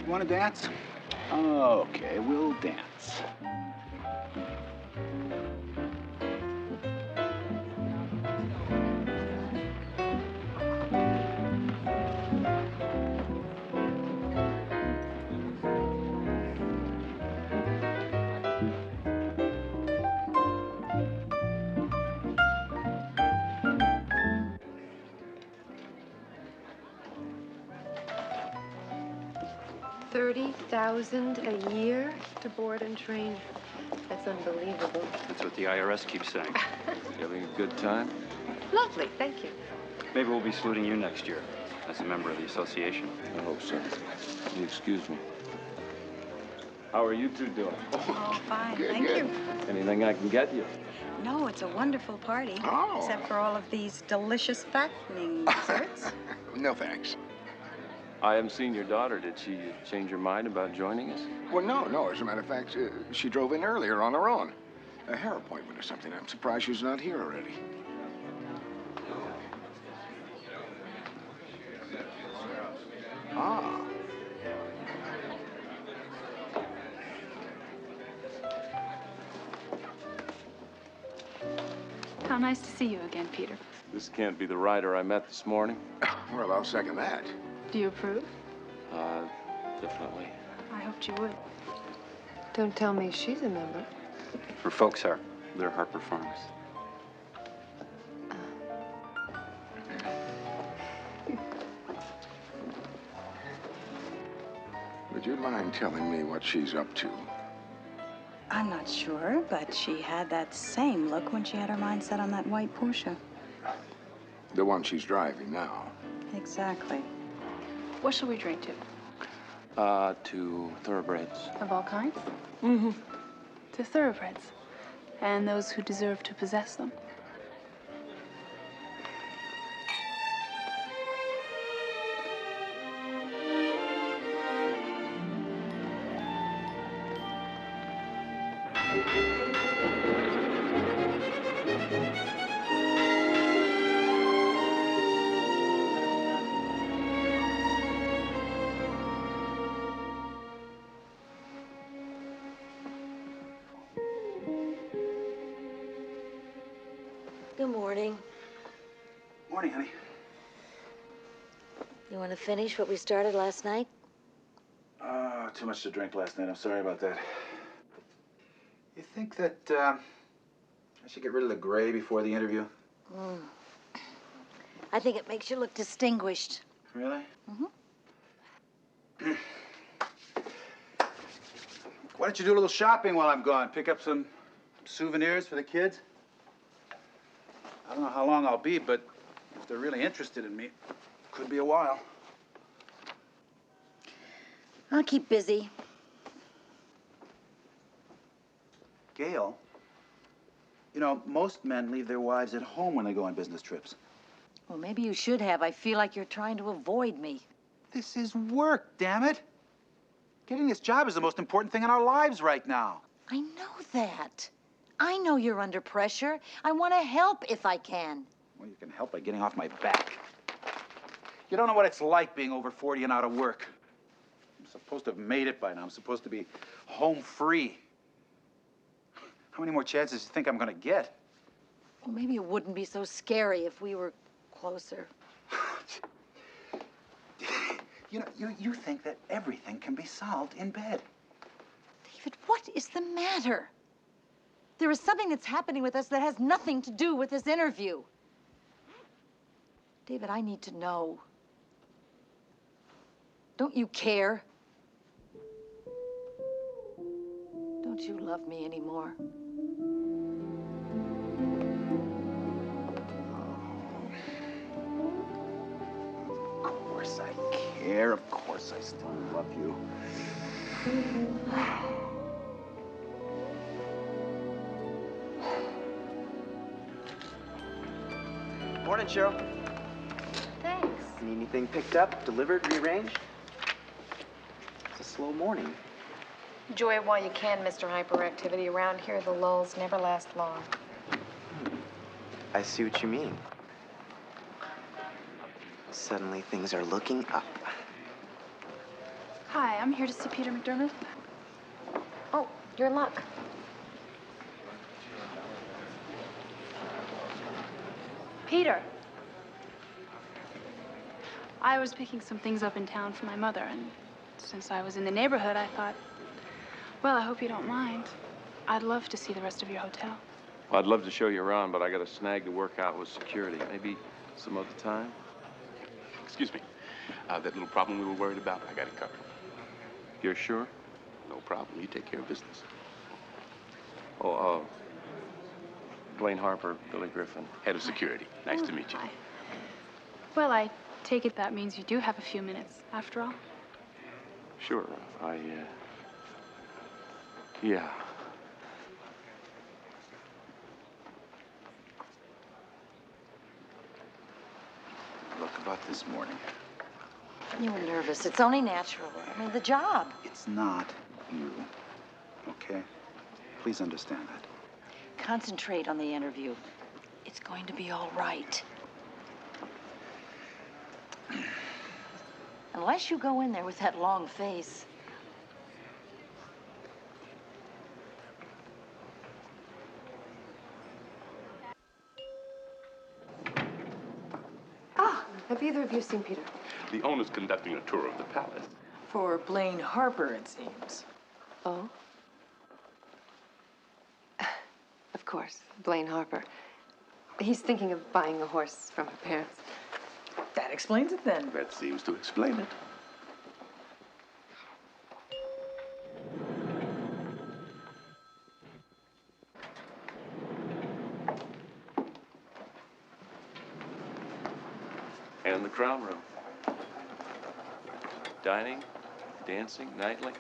You want to dance? Okay, we'll dance. $30,000 a year to board and train. That's unbelievable. That's what the IRS keeps saying. You having a good time? Lovely, thank you. Maybe we'll be saluting you next year as a member of the association. I hope so. You excuse me. How are you two doing? Oh, fine. Good, Thank good. you. Anything I can get you? No, it's a wonderful party. Oh. Except for all of these delicious fattening desserts. No, thanks. I haven't seen your daughter. Did she change her mind about joining us? Well, no. As a matter of fact, she drove in earlier on her own. A hair appointment or something. I'm surprised she's not here already. Ah. How nice to see you again, Peter. This can't be the writer I met this morning. Well, I'll second that. Do you approve? Definitely. I hoped you would. Don't tell me she's a member. Her folks are. They're Harper Farms. Would you mind telling me what she's up to? I'm not sure, but she had that same look when she had her mind set on that white Porsche. The one she's driving now. Exactly. What shall we drink to? To thoroughbreds. Of all kinds? Mm-hmm. To thoroughbreds. And those who deserve to possess them. Good morning. Morning, honey. You want to finish what we started last night? Too much to drink last night. I'm sorry about that. You think that I should get rid of the gray before the interview? I think it makes you look distinguished. Really? Mm-hmm. Why don't you do a little shopping while I'm gone? Pick up some souvenirs for the kids? I don't know how long I'll be, but if they're really interested in me, could be a while. I'll keep busy. Gail, you know, most men leave their wives at home when they go on business trips. Well, maybe you should have. I feel like you're trying to avoid me. This is work, damn it. Getting this job is the most important thing in our lives right now. I know that. I know you're under pressure. I want to help if I can. Well, you can help by getting off my back. You don't know what it's like being over 40 and out of work. I'm supposed to have made it by now. I'm supposed to be home free. How many more chances do you think I'm going to get? Well, maybe it wouldn't be so scary if we were closer. You know, you think that everything can be solved in bed. David, what is the matter? There is something that's happening with us that has nothing to do with this interview. David, I need to know. Don't you care? Don't you love me anymore? Of course I care. Of course I still love you. Morning, Cheryl. Thanks. Need anything picked up, delivered, rearranged? It's a slow morning. Enjoy it while you can, Mr. Hyperactivity. Around here, the lulls never last long. I see what you mean. Suddenly, things are looking up. Hi, I'm here to see Peter McDermott. Oh, you're in luck. Peter. I was picking some things up in town for my mother, and since I was in the neighborhood, I thought, well, I hope you don't mind. I'd love to see the rest of your hotel. Well, I'd love to show you around, but I got a snag to work out with security. Maybe some other time? Excuse me. That little problem we were worried about, I got it covered. You're sure? No problem. You take care of business. Oh, Blaine Harper, Billy Griffin. Head of security. Nice to meet you. Hi. Well, I take it that means you do have a few minutes, after all. Sure. Yeah. Look, about this morning. You were nervous. It's only natural. I mean, the job. It's not you, okay? Please understand that. Concentrate on the interview. It's going to be all right. Unless you go in there with that long face. Ah, have either of you seen Peter? The owner's conducting a tour of the palace. For Blaine Harper, it seems. Oh? Of course, Blaine Harper. He's thinking of buying a horse from her parents. That explains it then. That seems to explain it. And the crown room. Dining, dancing, nightly.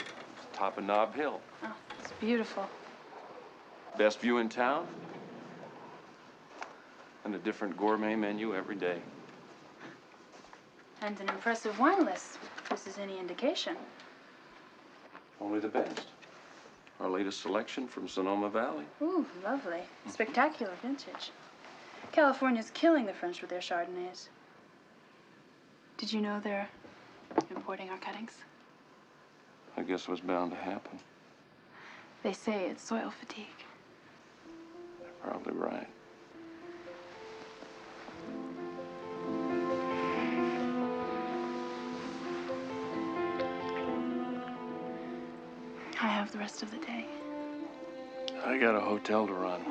Top of Nob Hill. Oh, it's beautiful. Best view in town. And a different gourmet menu every day. And an impressive wine list, if this is any indication. Only the best. Our latest selection from Sonoma Valley. Ooh, lovely. Spectacular vintage. California's killing the French with their Chardonnays. Did you know they're importing our cuttings? I guess it was bound to happen. They say it's soil fatigue. They're probably right. I have the rest of the day. I got a hotel to run.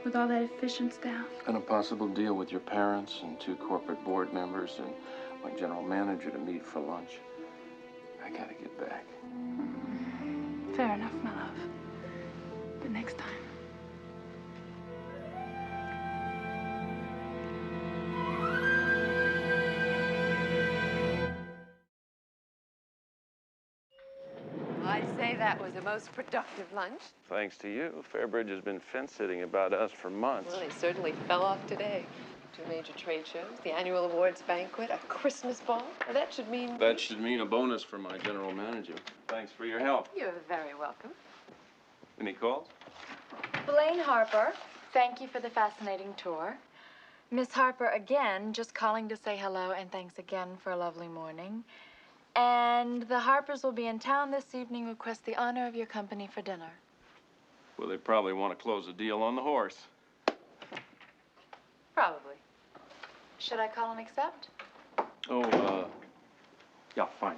With all that efficient staff. And a possible deal with your parents and 2 corporate board members and my general manager to meet for lunch. I gotta get back. Fair enough, my love. But next time. I'd say that was a most productive lunch. Thanks to you, Fairbridge has been fence-sitting about us for months. Well, they certainly fell off today. 2 major trade shows, the annual awards banquet, a Christmas ball. Now, that should mean... That should mean a bonus for my general manager. Thanks for your help. You're very welcome. Any calls? Blaine Harper, thank you for the fascinating tour. Miss Harper again, just calling to say hello and thanks again for a lovely morning. And the Harpers will be in town this evening. Request the honor of your company for dinner. Well, they probably want to close a deal on the horse. Probably. Should I call and accept? Oh, yeah, fine.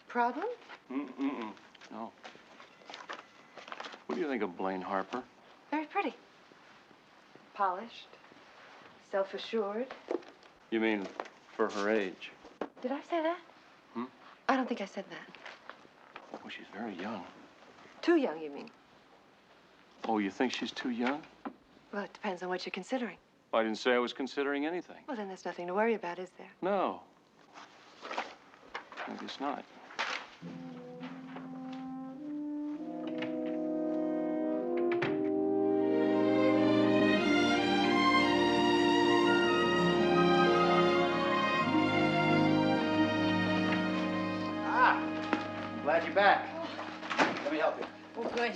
Problem? No. What do you think of Blaine Harper? Very pretty. Polished. Self-assured. You mean for her age? Did I say that? Hmm? I don't think I said that. Oh, she's very young. Too young, you mean? Oh, you think she's too young? Well, it depends on what you're considering. I didn't say I was considering anything. Well, then there's nothing to worry about, is there? No. I guess not. Glad you're back. Let me help you. Oh, good.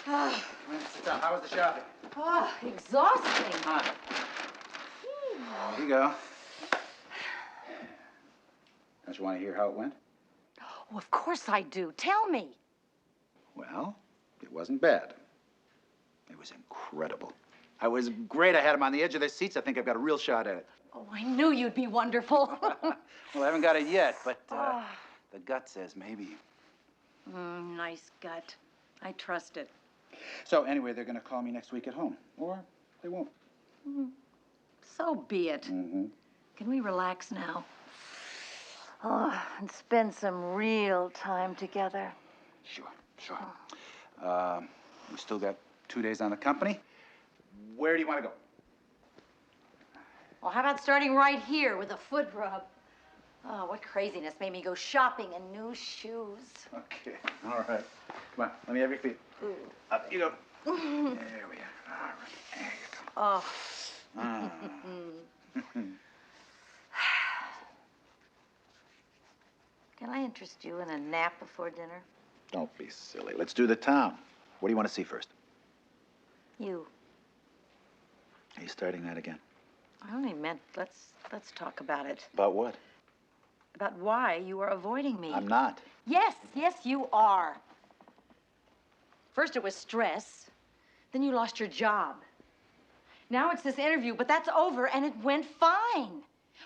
Come in, sit down. How was the shopping? Oh, exhausting. Here you go. Don't you want to hear how it went? Oh, of course I do. Tell me. Well, it wasn't bad. It was incredible. I was great. I had them on the edge of their seats. I think I've got a real shot at it. Oh, I knew you'd be wonderful. Well, I haven't got it yet, but the gut says maybe. Nice gut. I trust it. So anyway, they're going to call me next week at home. Or they won't. So be it. Mm-hmm. Can we relax now? Oh, and spend some real time together. Sure. We still got 2 days on the company. Where do you want to go? Well, how about starting right here with a foot rub? Oh, what craziness made me go shopping in new shoes. Okay, all right. Come on, let me have your feet. Up you go. There we are. All right, there you go. Oh. Can I interest you in a nap before dinner? Don't be silly. Let's do the town. What do you want to see first? You. Are you starting that again? I only meant let's talk about it. About what? About why you are avoiding me. I'm not. Yes, you are. First it was stress. Then you lost your job. Now it's this interview, but that's over and it went fine.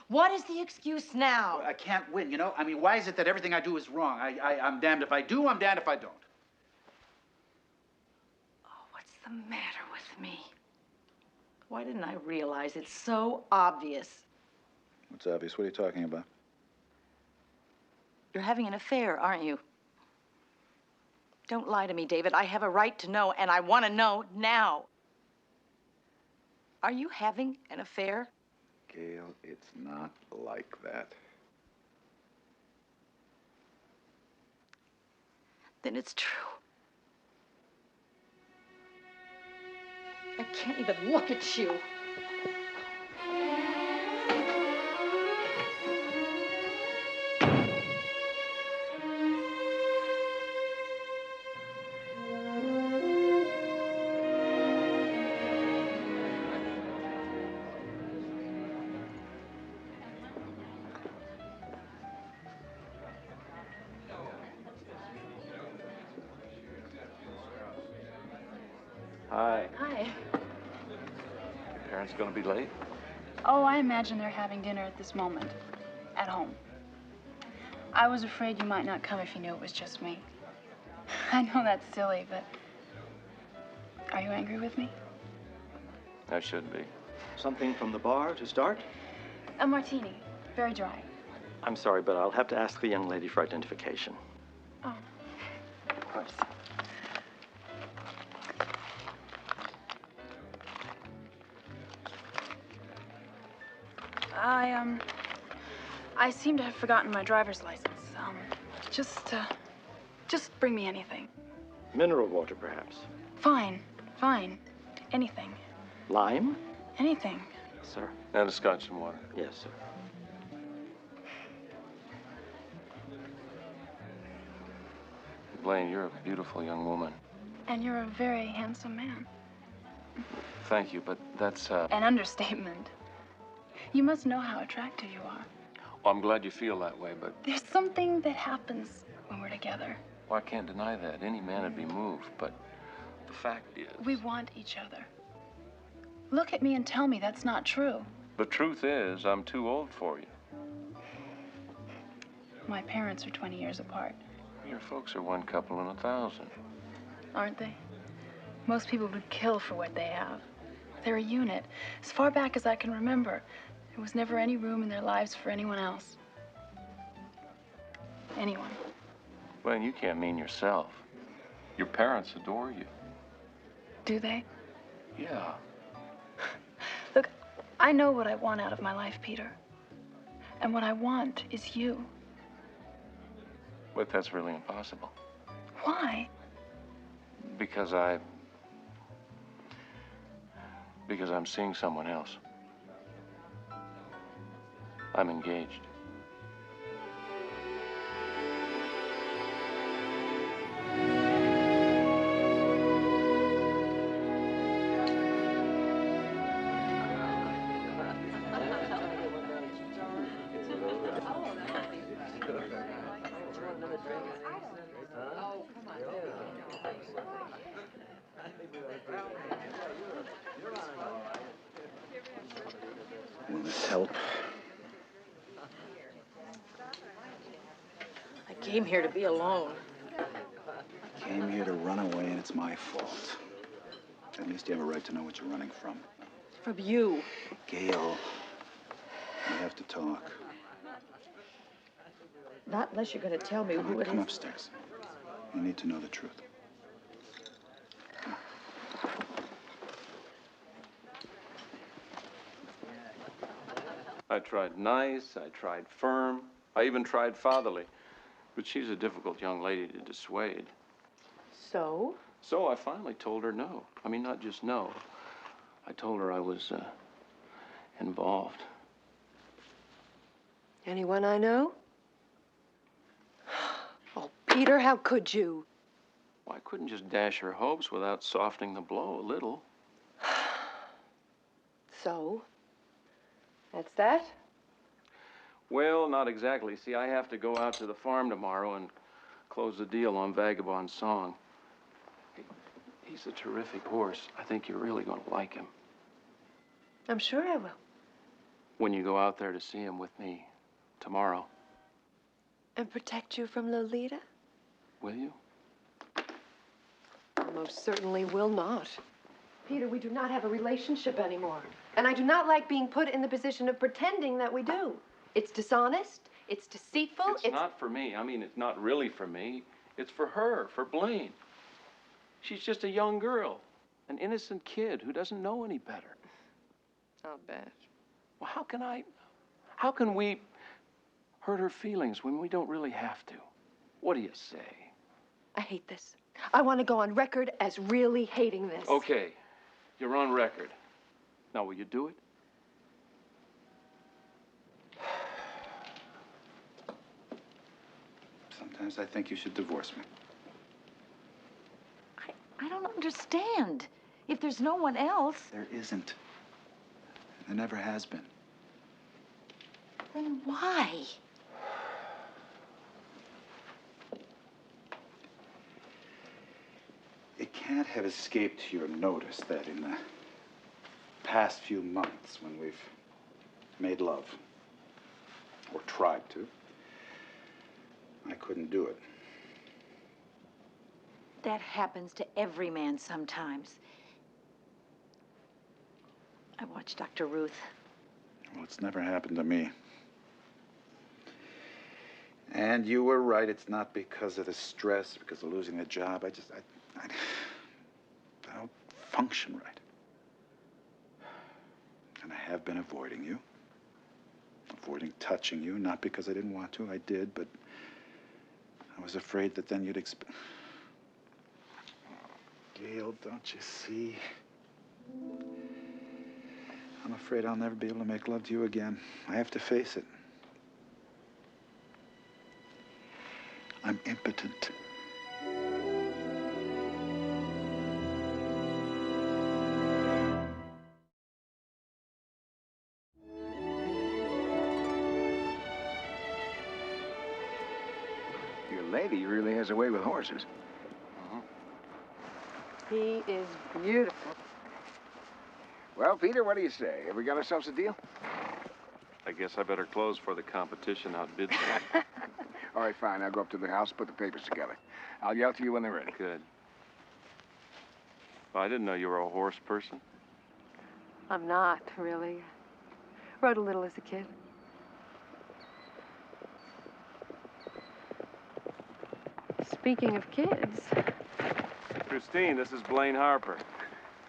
What is the excuse now? I can't win, you know? I mean, why is it that everything I do is wrong? I'm damned if I do, I'm damned if I don't. Oh, what's the matter with me? Why didn't I realize it's so obvious? What's obvious? What are you talking about? You're having an affair, aren't you? Don't lie to me, David. I have a right to know, and I want to know now. Are you having an affair? Gail, it's not like that. Then it's true. I can't even look at you. Hi. Hi. Your parents gonna be late? Oh, I imagine they're having dinner at this moment. At home. I was afraid you might not come if you knew it was just me. I know that's silly, but... Are you angry with me? I should be. Something from the bar to start? A martini. Very dry. I'm sorry, but I'll have to ask the young lady for identification. Oh. Of course. I seem to have forgotten my driver's license. Just bring me anything. Mineral water, perhaps. Fine. Anything. Lime? Anything. Sir? And a scotch and water. Yes, sir. Blaine, you're a beautiful young woman. And you're a very handsome man. Thank you, but that's, An understatement. You must know how attractive you are. Well, I'm glad you feel that way, but... There's something that happens when we're together. Well, I can't deny that. Any man would be moved, but the fact is... We want each other. Look at me and tell me that's not true. The truth is, I'm too old for you. My parents are 20 years apart. Your folks are one couple in 1,000. Aren't they? Most people would kill for what they have. They're a unit. As far back as I can remember, there was never any room in their lives for anyone else. Anyone. Well, you can't mean yourself. Your parents adore you. Do they? Yeah. Look, I know what I want out of my life, Peter. And what I want is you. But that's really impossible. Why? Because I'm seeing someone else. I'm engaged. Will this help? I came here to be alone. Came here to run away, and it's my fault. At least you have a right to know what you're running from. From you. Gail, we have to talk. Not unless you're going to tell me who it Come is. upstairs. You need to know the truth. I tried nice, I tried firm, I even tried fatherly. But she's a difficult young lady to dissuade. So? So I finally told her no. I mean, not just no. I told her I was involved. Anyone I know? Oh, Peter, how could you? Well, I couldn't just dash her hopes without softening the blow a little. So? That's that? Well, not exactly. See, I have to go out to the farm tomorrow and close the deal on Vagabond Song. He's a terrific horse. I think you're really going to like him. I'm sure I will. When you go out there to see him with me tomorrow, And protect you from Lolita? will you? I most certainly will not. Peter, we do not have a relationship anymore. And I do not like being put in the position of pretending that we do. It's dishonest, it's deceitful, It's not for me. I mean, it's not really for me. It's for her, for Blaine. She's just a young girl, an innocent kid who doesn't know any better. I'll bet. Well, how can we hurt her feelings when we don't really have to? What do you say? I hate this. I want to go on record as really hating this. Okay, you're on record. Now, will you do it? Sometimes I think you should divorce me. I don't understand. If there's no one else, There isn't. There never has been. then why? It can't have escaped your notice that in the past few months when we've made love, or tried to, I couldn't do it. That happens to every man sometimes. I watched Dr. Ruth. Well, it's never happened to me. And you were right. It's not because of the stress, because of losing the job. I don't function right. And I have been avoiding you. Avoiding touching you, not because I didn't want to. I did, but I was afraid that then you'd Gail, don't you see? I'm afraid I'll never be able to make love to you again. I have to face it. I'm impotent. Your lady really has a way with horses. He is beautiful. Well, Peter, what do you say? Have we got ourselves a deal? I guess I better close before the competition outbids me. All right, fine. I'll go up to the house, put the papers together. I'll yell to you when they're ready. Good. Well, I didn't know you were a horse person. I'm not, really. Rode a little as a kid. Speaking of kids... Christine, this is Blaine Harper.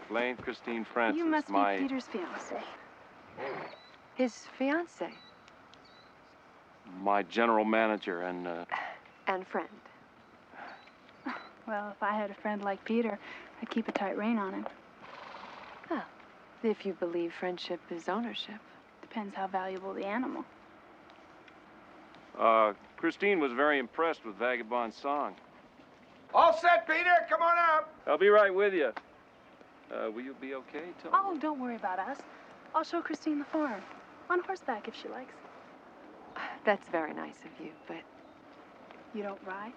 Blaine, Christine Francis, You must my... be Peter's fiancé. His fiancée. My general manager and, And friend. Well, if I had a friend like Peter, I'd keep a tight rein on him. Well, if you believe friendship is ownership. Depends how valuable the animal. Christine was very impressed with Vagabond's song. All set, Peter. Come on up. I'll be right with you. Will you be okay, Tony? Oh, don't worry about us. I'll show Christine the farm. On horseback, if she likes. That's very nice of you, but... You don't ride?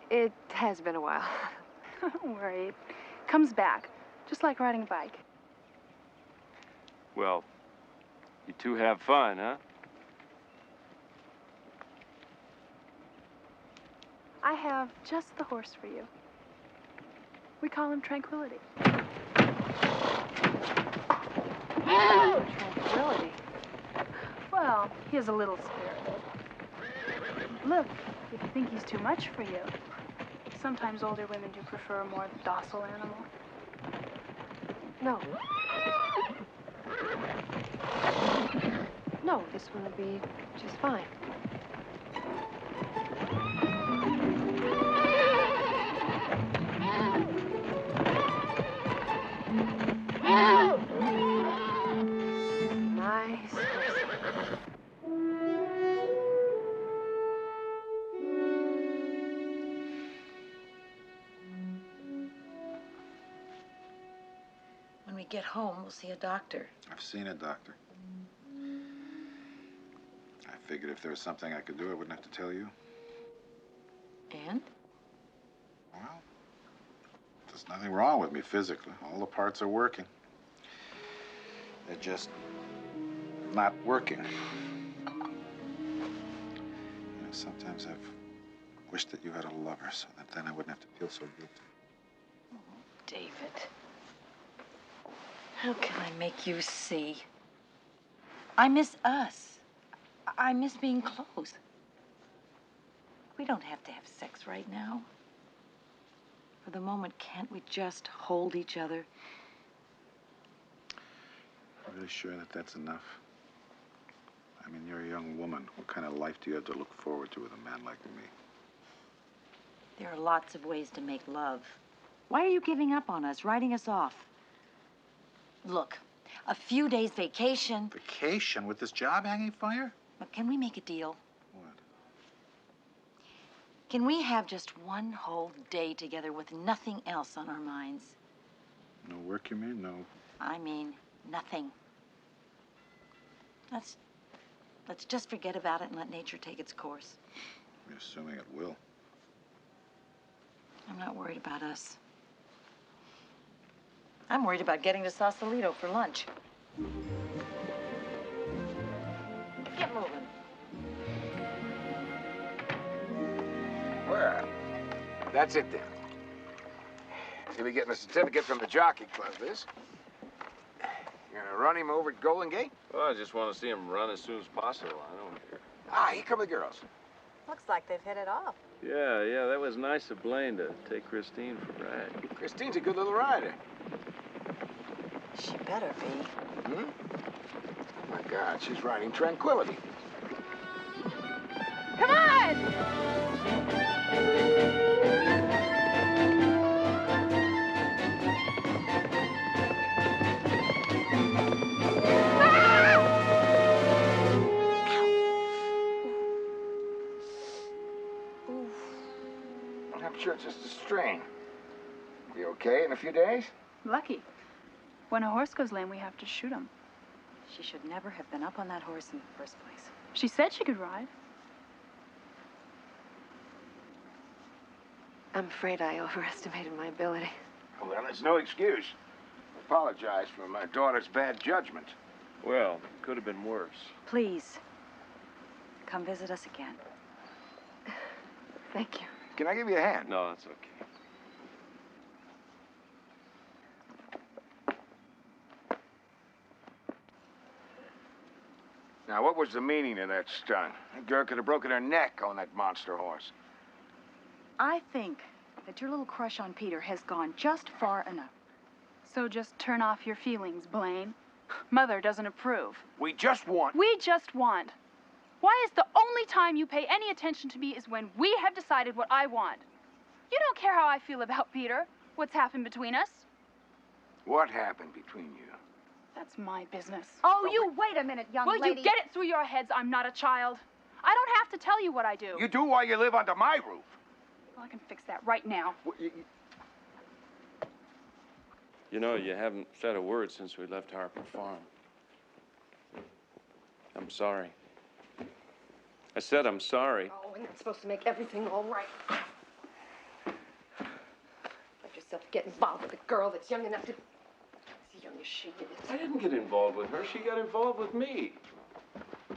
It has been a while. Don't worry. It comes back. Just like riding a bike. Well, you two have fun, huh? I have just the horse for you. We call him Tranquility. Tranquility? Well, he is a little spirited. Look, if you think he's too much for you, sometimes older women do prefer a more docile animal. No. No, this one will be just fine. Nice. When we get home, we'll see a doctor. I've seen a doctor. I figured if there was something I could do, I wouldn't have to tell you. And? Well, there's nothing wrong with me physically. All the parts are working. They're just not working. You know, sometimes I've wished that you had a lover so that then I wouldn't have to feel so guilty. David, how can I make you see? I miss us. I miss being close. We don't have to have sex right now. For the moment, can't we just hold each other? I'm really sure that that's enough. I mean, you're a young woman. What kind of life do you have to look forward to with a man like me? There are lots of ways to make love. Why are you giving up on us, writing us off? Look, a few days vacation. Vacation with this job hanging fire? But can we make a deal? What? Can we have just one whole day together with nothing else on our minds? No work, you mean? No. I mean, nothing. Let's just forget about it and let nature take its course. You're assuming it will. I'm not worried about us. I'm worried about getting to Sausalito for lunch. Get moving. Well, that's it then. He'll be getting a certificate from the jockey club, this. You gonna run him over at Golden Gate? Well, I just want to see him run as soon as possible. I don't care. Ah, here come the girls. Looks like they've hit it off. Yeah, that was nice of Blaine to take Christine for a ride. Christine's a good little rider. She better be. Hmm? Oh, my God, she's riding Tranquility. Come on! I'm sure it's just a strain. Be okay in a few days? Lucky. When a horse goes lame, we have to shoot him. She should never have been up on that horse in the first place. She said she could ride. I'm afraid I overestimated my ability. Well, it's no excuse. Apologize for my daughter's bad judgment. Well, it could have been worse. Please, come visit us again. Thank you. Can I give you a hand? No, that's okay. Now, what was the meaning of that stunt? That girl could have broken her neck on that monster horse. I think that your little crush on Peter has gone just far enough. So just turn off your feelings, Blaine. Mother doesn't approve. We just want... We just want. Why is the only time you pay any attention to me is when we have decided what I want? You don't care how I feel about Peter. What's happened between us? What happened between you? That's my business. Oh, you wait a minute, young lady. Will you get it through your heads I'm not a child? I don't have to tell you what I do. You do while you live under my roof. Well, I can fix that right now. You know, you haven't said a word since we left Harper Farm. I'm sorry. I said I'm sorry. Oh, and that's supposed to make everything all right. Let yourself get involved with a girl that's young enough to... As young as she is. I didn't get involved with her. She got involved with me.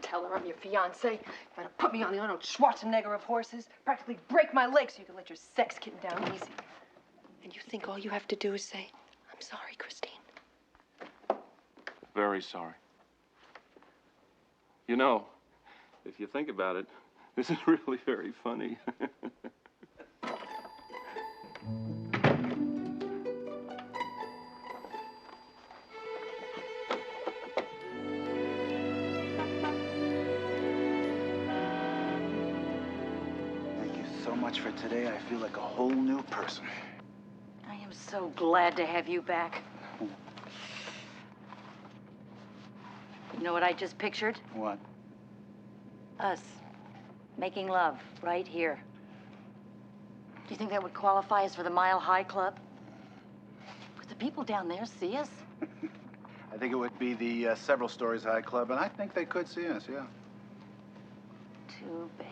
Tell her I'm your fiancé. Try to put me on the Arnold Schwarzenegger of horses. Practically break my legs so you can let your sex kitten down easy. And you think all you have to do is say, I'm sorry, Christine. Very sorry. You know, if you think about it, this is really very funny. Thank you so much for today. I feel like a whole new person. I am so glad to have you back. You know what I just pictured? What? Us. Making love right here. Do you think that would qualify us for the Mile High Club? Would the people down there see us? I think it would be the Several Stories High Club, and I think they could see us, yeah. Too bad.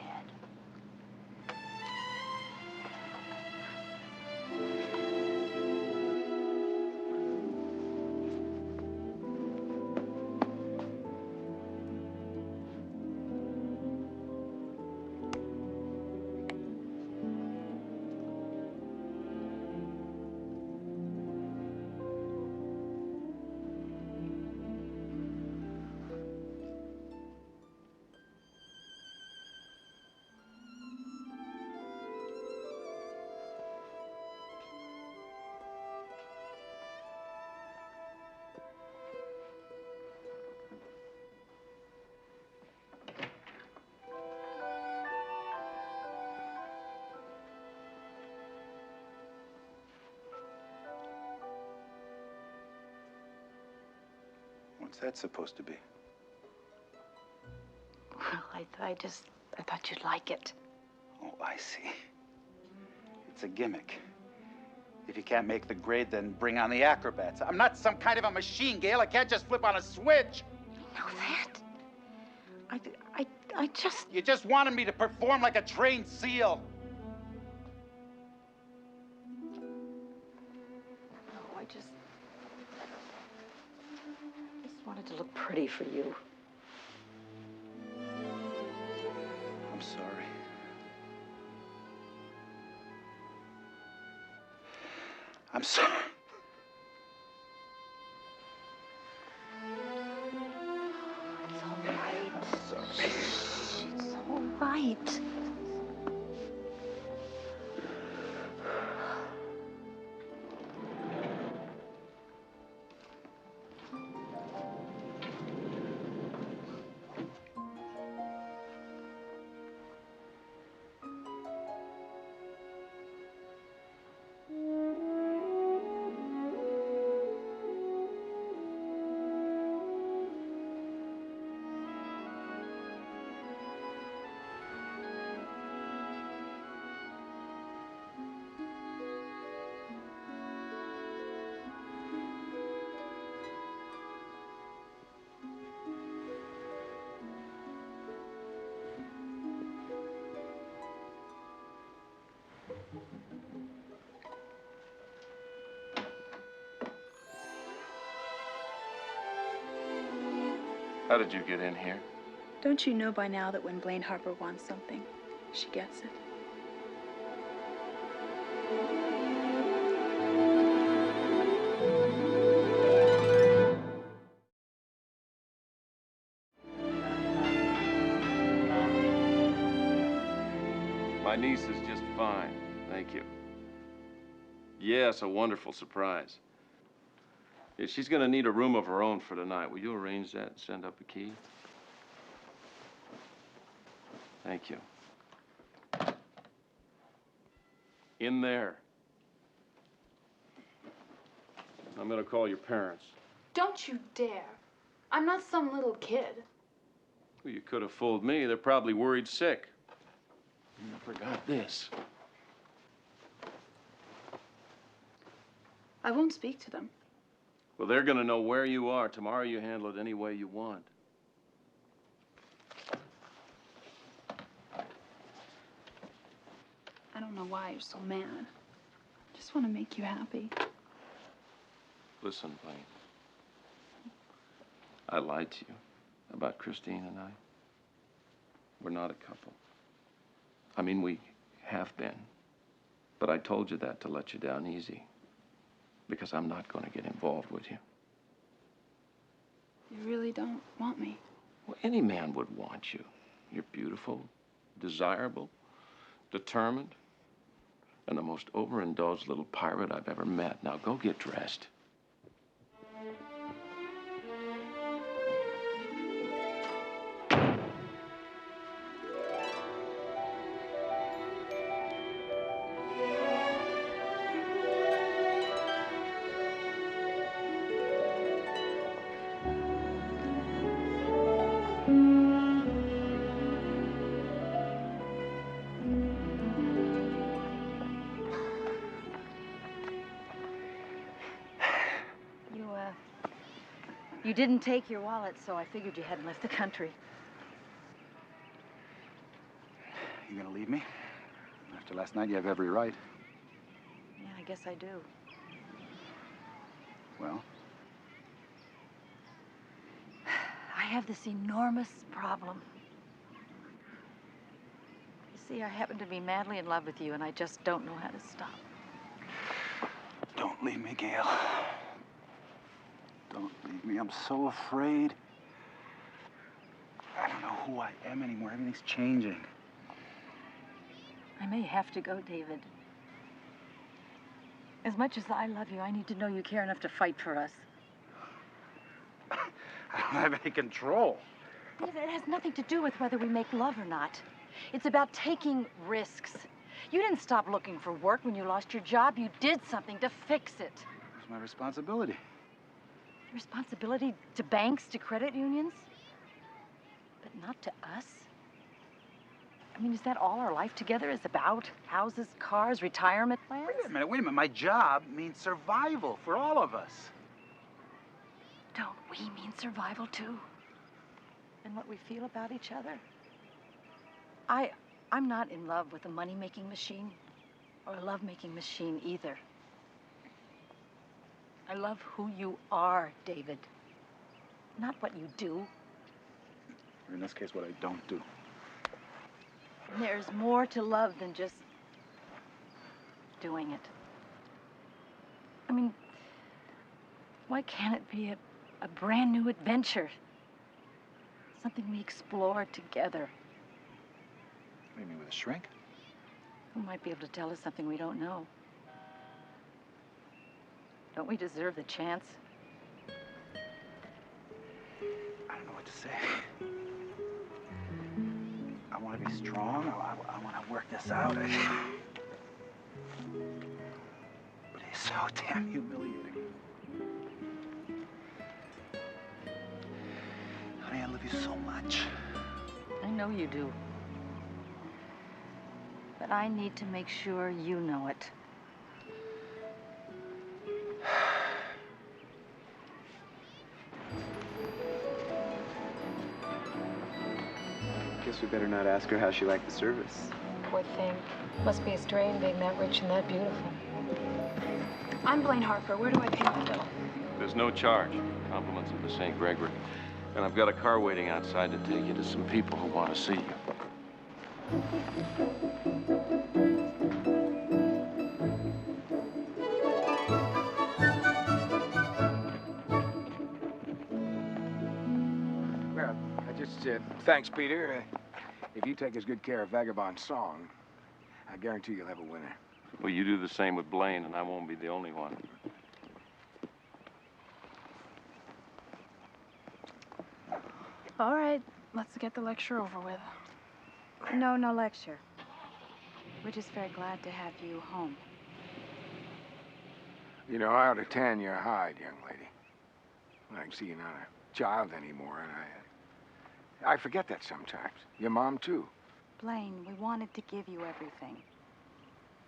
What's that supposed to be? Well, I thought you'd like it. Oh, I see. It's a gimmick. If you can't make the grade, then bring on the acrobats. I'm not some kind of a machine, Gail. I can't just flip on a switch. I know that. I just... You just wanted me to perform like a trained seal. No, I just wanted to look pretty for you. I'm sorry. I'm sorry. It's all right. I'm sorry. It's all right. How did you get in here? Don't you know by now that when Blaine Harper wants something, she gets it? My niece is just fine. Thank you. Yes, a wonderful surprise. Yeah, she's gonna need a room of her own for tonight. Will you arrange that and send up a key? Thank you. In there. I'm gonna call your parents. Don't you dare. I'm not some little kid. Well, you could have fooled me. They're probably worried sick. I forgot this. I won't speak to them. Well, they're gonna know where you are. Tomorrow you handle it any way you want. I don't know why you're so mad. I just want to make you happy. Listen, Blaine. I lied to you about Christine and I. We're not a couple. I mean, we have been. But I told you that to let you down easy. Because I'm not going to get involved with you. You really don't want me. Well, any man would want you. You're beautiful, desirable, determined, and the most overindulged little pirate I've ever met. Now go get dressed. You didn't take your wallet, so I figured you hadn't left the country. You gonna leave me? After last night, you have every right. Yeah, I guess I do. Well? I have this enormous problem. You see, I happen to be madly in love with you, and I just don't know how to stop. Don't leave me, Gail. Don't leave me. I'm so afraid. I don't know who I am anymore. Everything's changing. I may have to go, David. As much as I love you, I need to know you care enough to fight for us. I don't have any control. David, it has nothing to do with whether we make love or not. It's about taking risks. You didn't stop looking for work when you lost your job. You did something to fix it. It's my responsibility. Responsibility to banks, to credit unions? But not to us? I mean, is that all our life together is about? Houses, cars, retirement plans? Wait a minute. My job means survival for all of us. Don't we mean survival, too? And what we feel about each other? I'm not in love with a money-making machine or a love-making machine either. I love who you are, David. Not what you do. Or in this case, what I don't do. And there's more to love than just doing it. I mean, why can't it be a brand new adventure? Something we explore together. What do you mean, with a shrink? Who might be able to tell us something we don't know? Don't we deserve the chance? I don't know what to say. I want to be strong. I want to work this out. But he's so damn humiliating. Honey, I love you so much. I know you do. But I need to make sure you know it. Guess we better not ask her how she liked the service. Poor thing. Must be a strain being that rich and that beautiful. I'm Blaine Harper. Where do I pay my bill? There's no charge. Compliments of the St. Gregory. And I've got a car waiting outside to take you to some people who want to see you. Well, thanks, Peter. If you take as good care of Vagabond's song I guarantee you'll have a winner. Well, you do the same with Blaine, and I won't be the only one. All right, let's get the lecture over with. No lecture. We're just very glad to have you home. You know, I ought to tan your hide, young lady. I can see you're not a child anymore, and I forget that sometimes. Your mom, too. Blaine, we wanted to give you everything.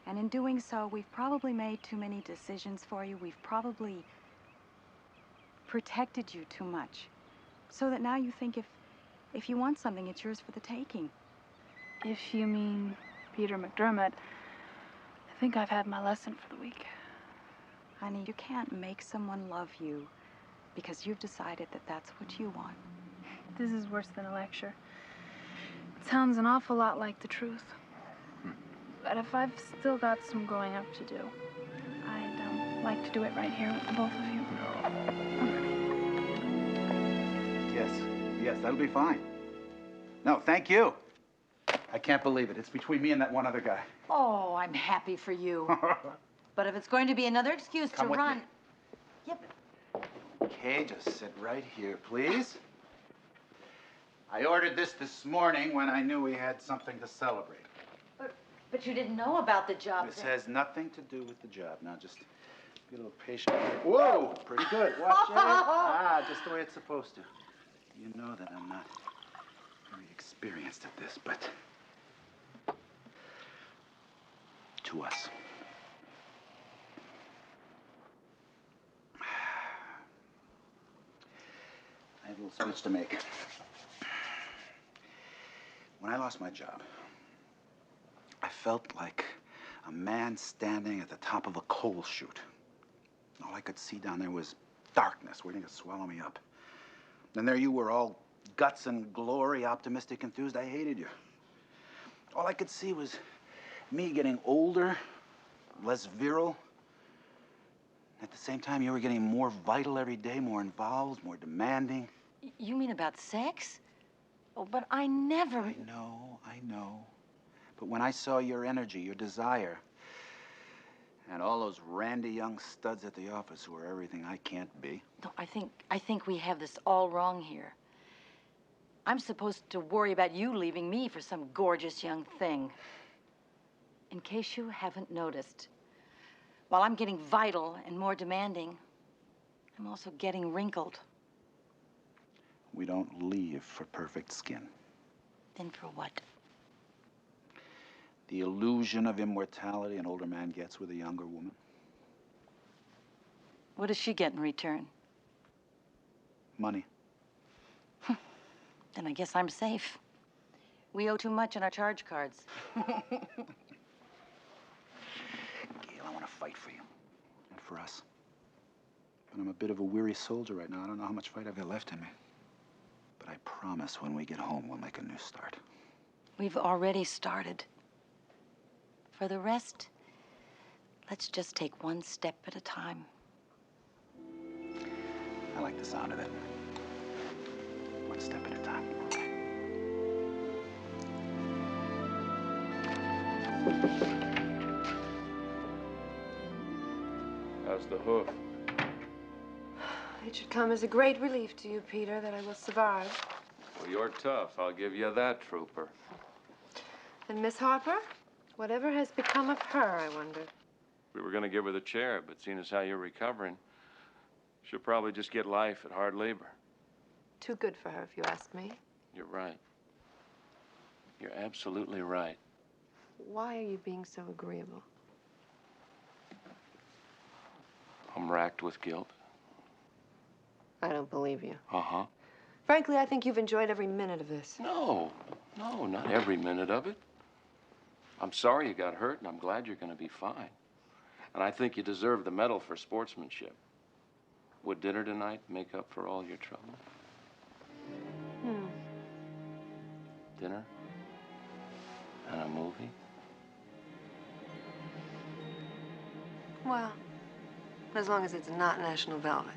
And in doing so, we've probably made too many decisions for you. We've probably protected you too much. So that now you think if you want something, it's yours for the taking. If you mean Peter McDermott, I think I've had my lesson for the week. Honey, you can't make someone love you because you've decided that that's what you want. This is worse than a lecture. It sounds an awful lot like the truth. But if I've still got some growing up to do, I'd like to do it right here with the both of you. Yes, that'll be fine. No, thank you. I can't believe it. It's between me and that one other guy. Oh, I'm happy for you. But if it's going to be another excuse Come to with run... me. Yep. Okay, just sit right here, please. I ordered this morning when I knew we had something to celebrate. But you didn't know about the job. This has nothing to do with the job. Now, just be a little patient. Whoa, pretty good. Watch it. Just the way it's supposed to. You know that I'm not very experienced at this, but to us. I have a little speech to make. When I lost my job, I felt like a man standing at the top of a coal chute. All I could see down there was darkness waiting to swallow me up. And there you were, all guts and glory, optimistic, enthused. I hated you. All I could see was me getting older, less virile. At the same time, you were getting more vital every day, more involved, more demanding. You mean about sex? Oh, but I never... I know. But when I saw your energy, your desire, and all those randy young studs at the office who are everything I can't be. No, I think we have this all wrong here. I'm supposed to worry about you leaving me for some gorgeous young thing. In case you haven't noticed, while I'm getting vital and more demanding, I'm also getting wrinkled. We don't leave for perfect skin. Then for what? The illusion of immortality an older man gets with a younger woman. What does she get in return? Money. Then I guess I'm safe. We owe too much on our charge cards. Gail, I want to fight for you and for us. But I'm a bit of a weary soldier right now. I don't know how much fight I've got left in me. But I promise when we get home, we'll make a new start. We've already started. For the rest, let's just take one step at a time. I like the sound of that. One step at a time. How's the hoof? It should come as a great relief to you, Peter, that I will survive. Well, you're tough. I'll give you that, trooper. And Miss Harper? Whatever has become of her, I wonder? We were going to give her the chair, but seeing as how you're recovering, she'll probably just get life at hard labor. Too good for her, if you ask me. You're right. You're absolutely right. Why are you being so agreeable? I'm racked with guilt. I don't believe you. Uh-huh. Frankly, I think you've enjoyed every minute of this. No, not every minute of it. I'm sorry you got hurt, and I'm glad you're going to be fine. And I think you deserve the medal for sportsmanship. Would dinner tonight make up for all your trouble? Dinner? And a movie? Well, as long as it's not National Velvet.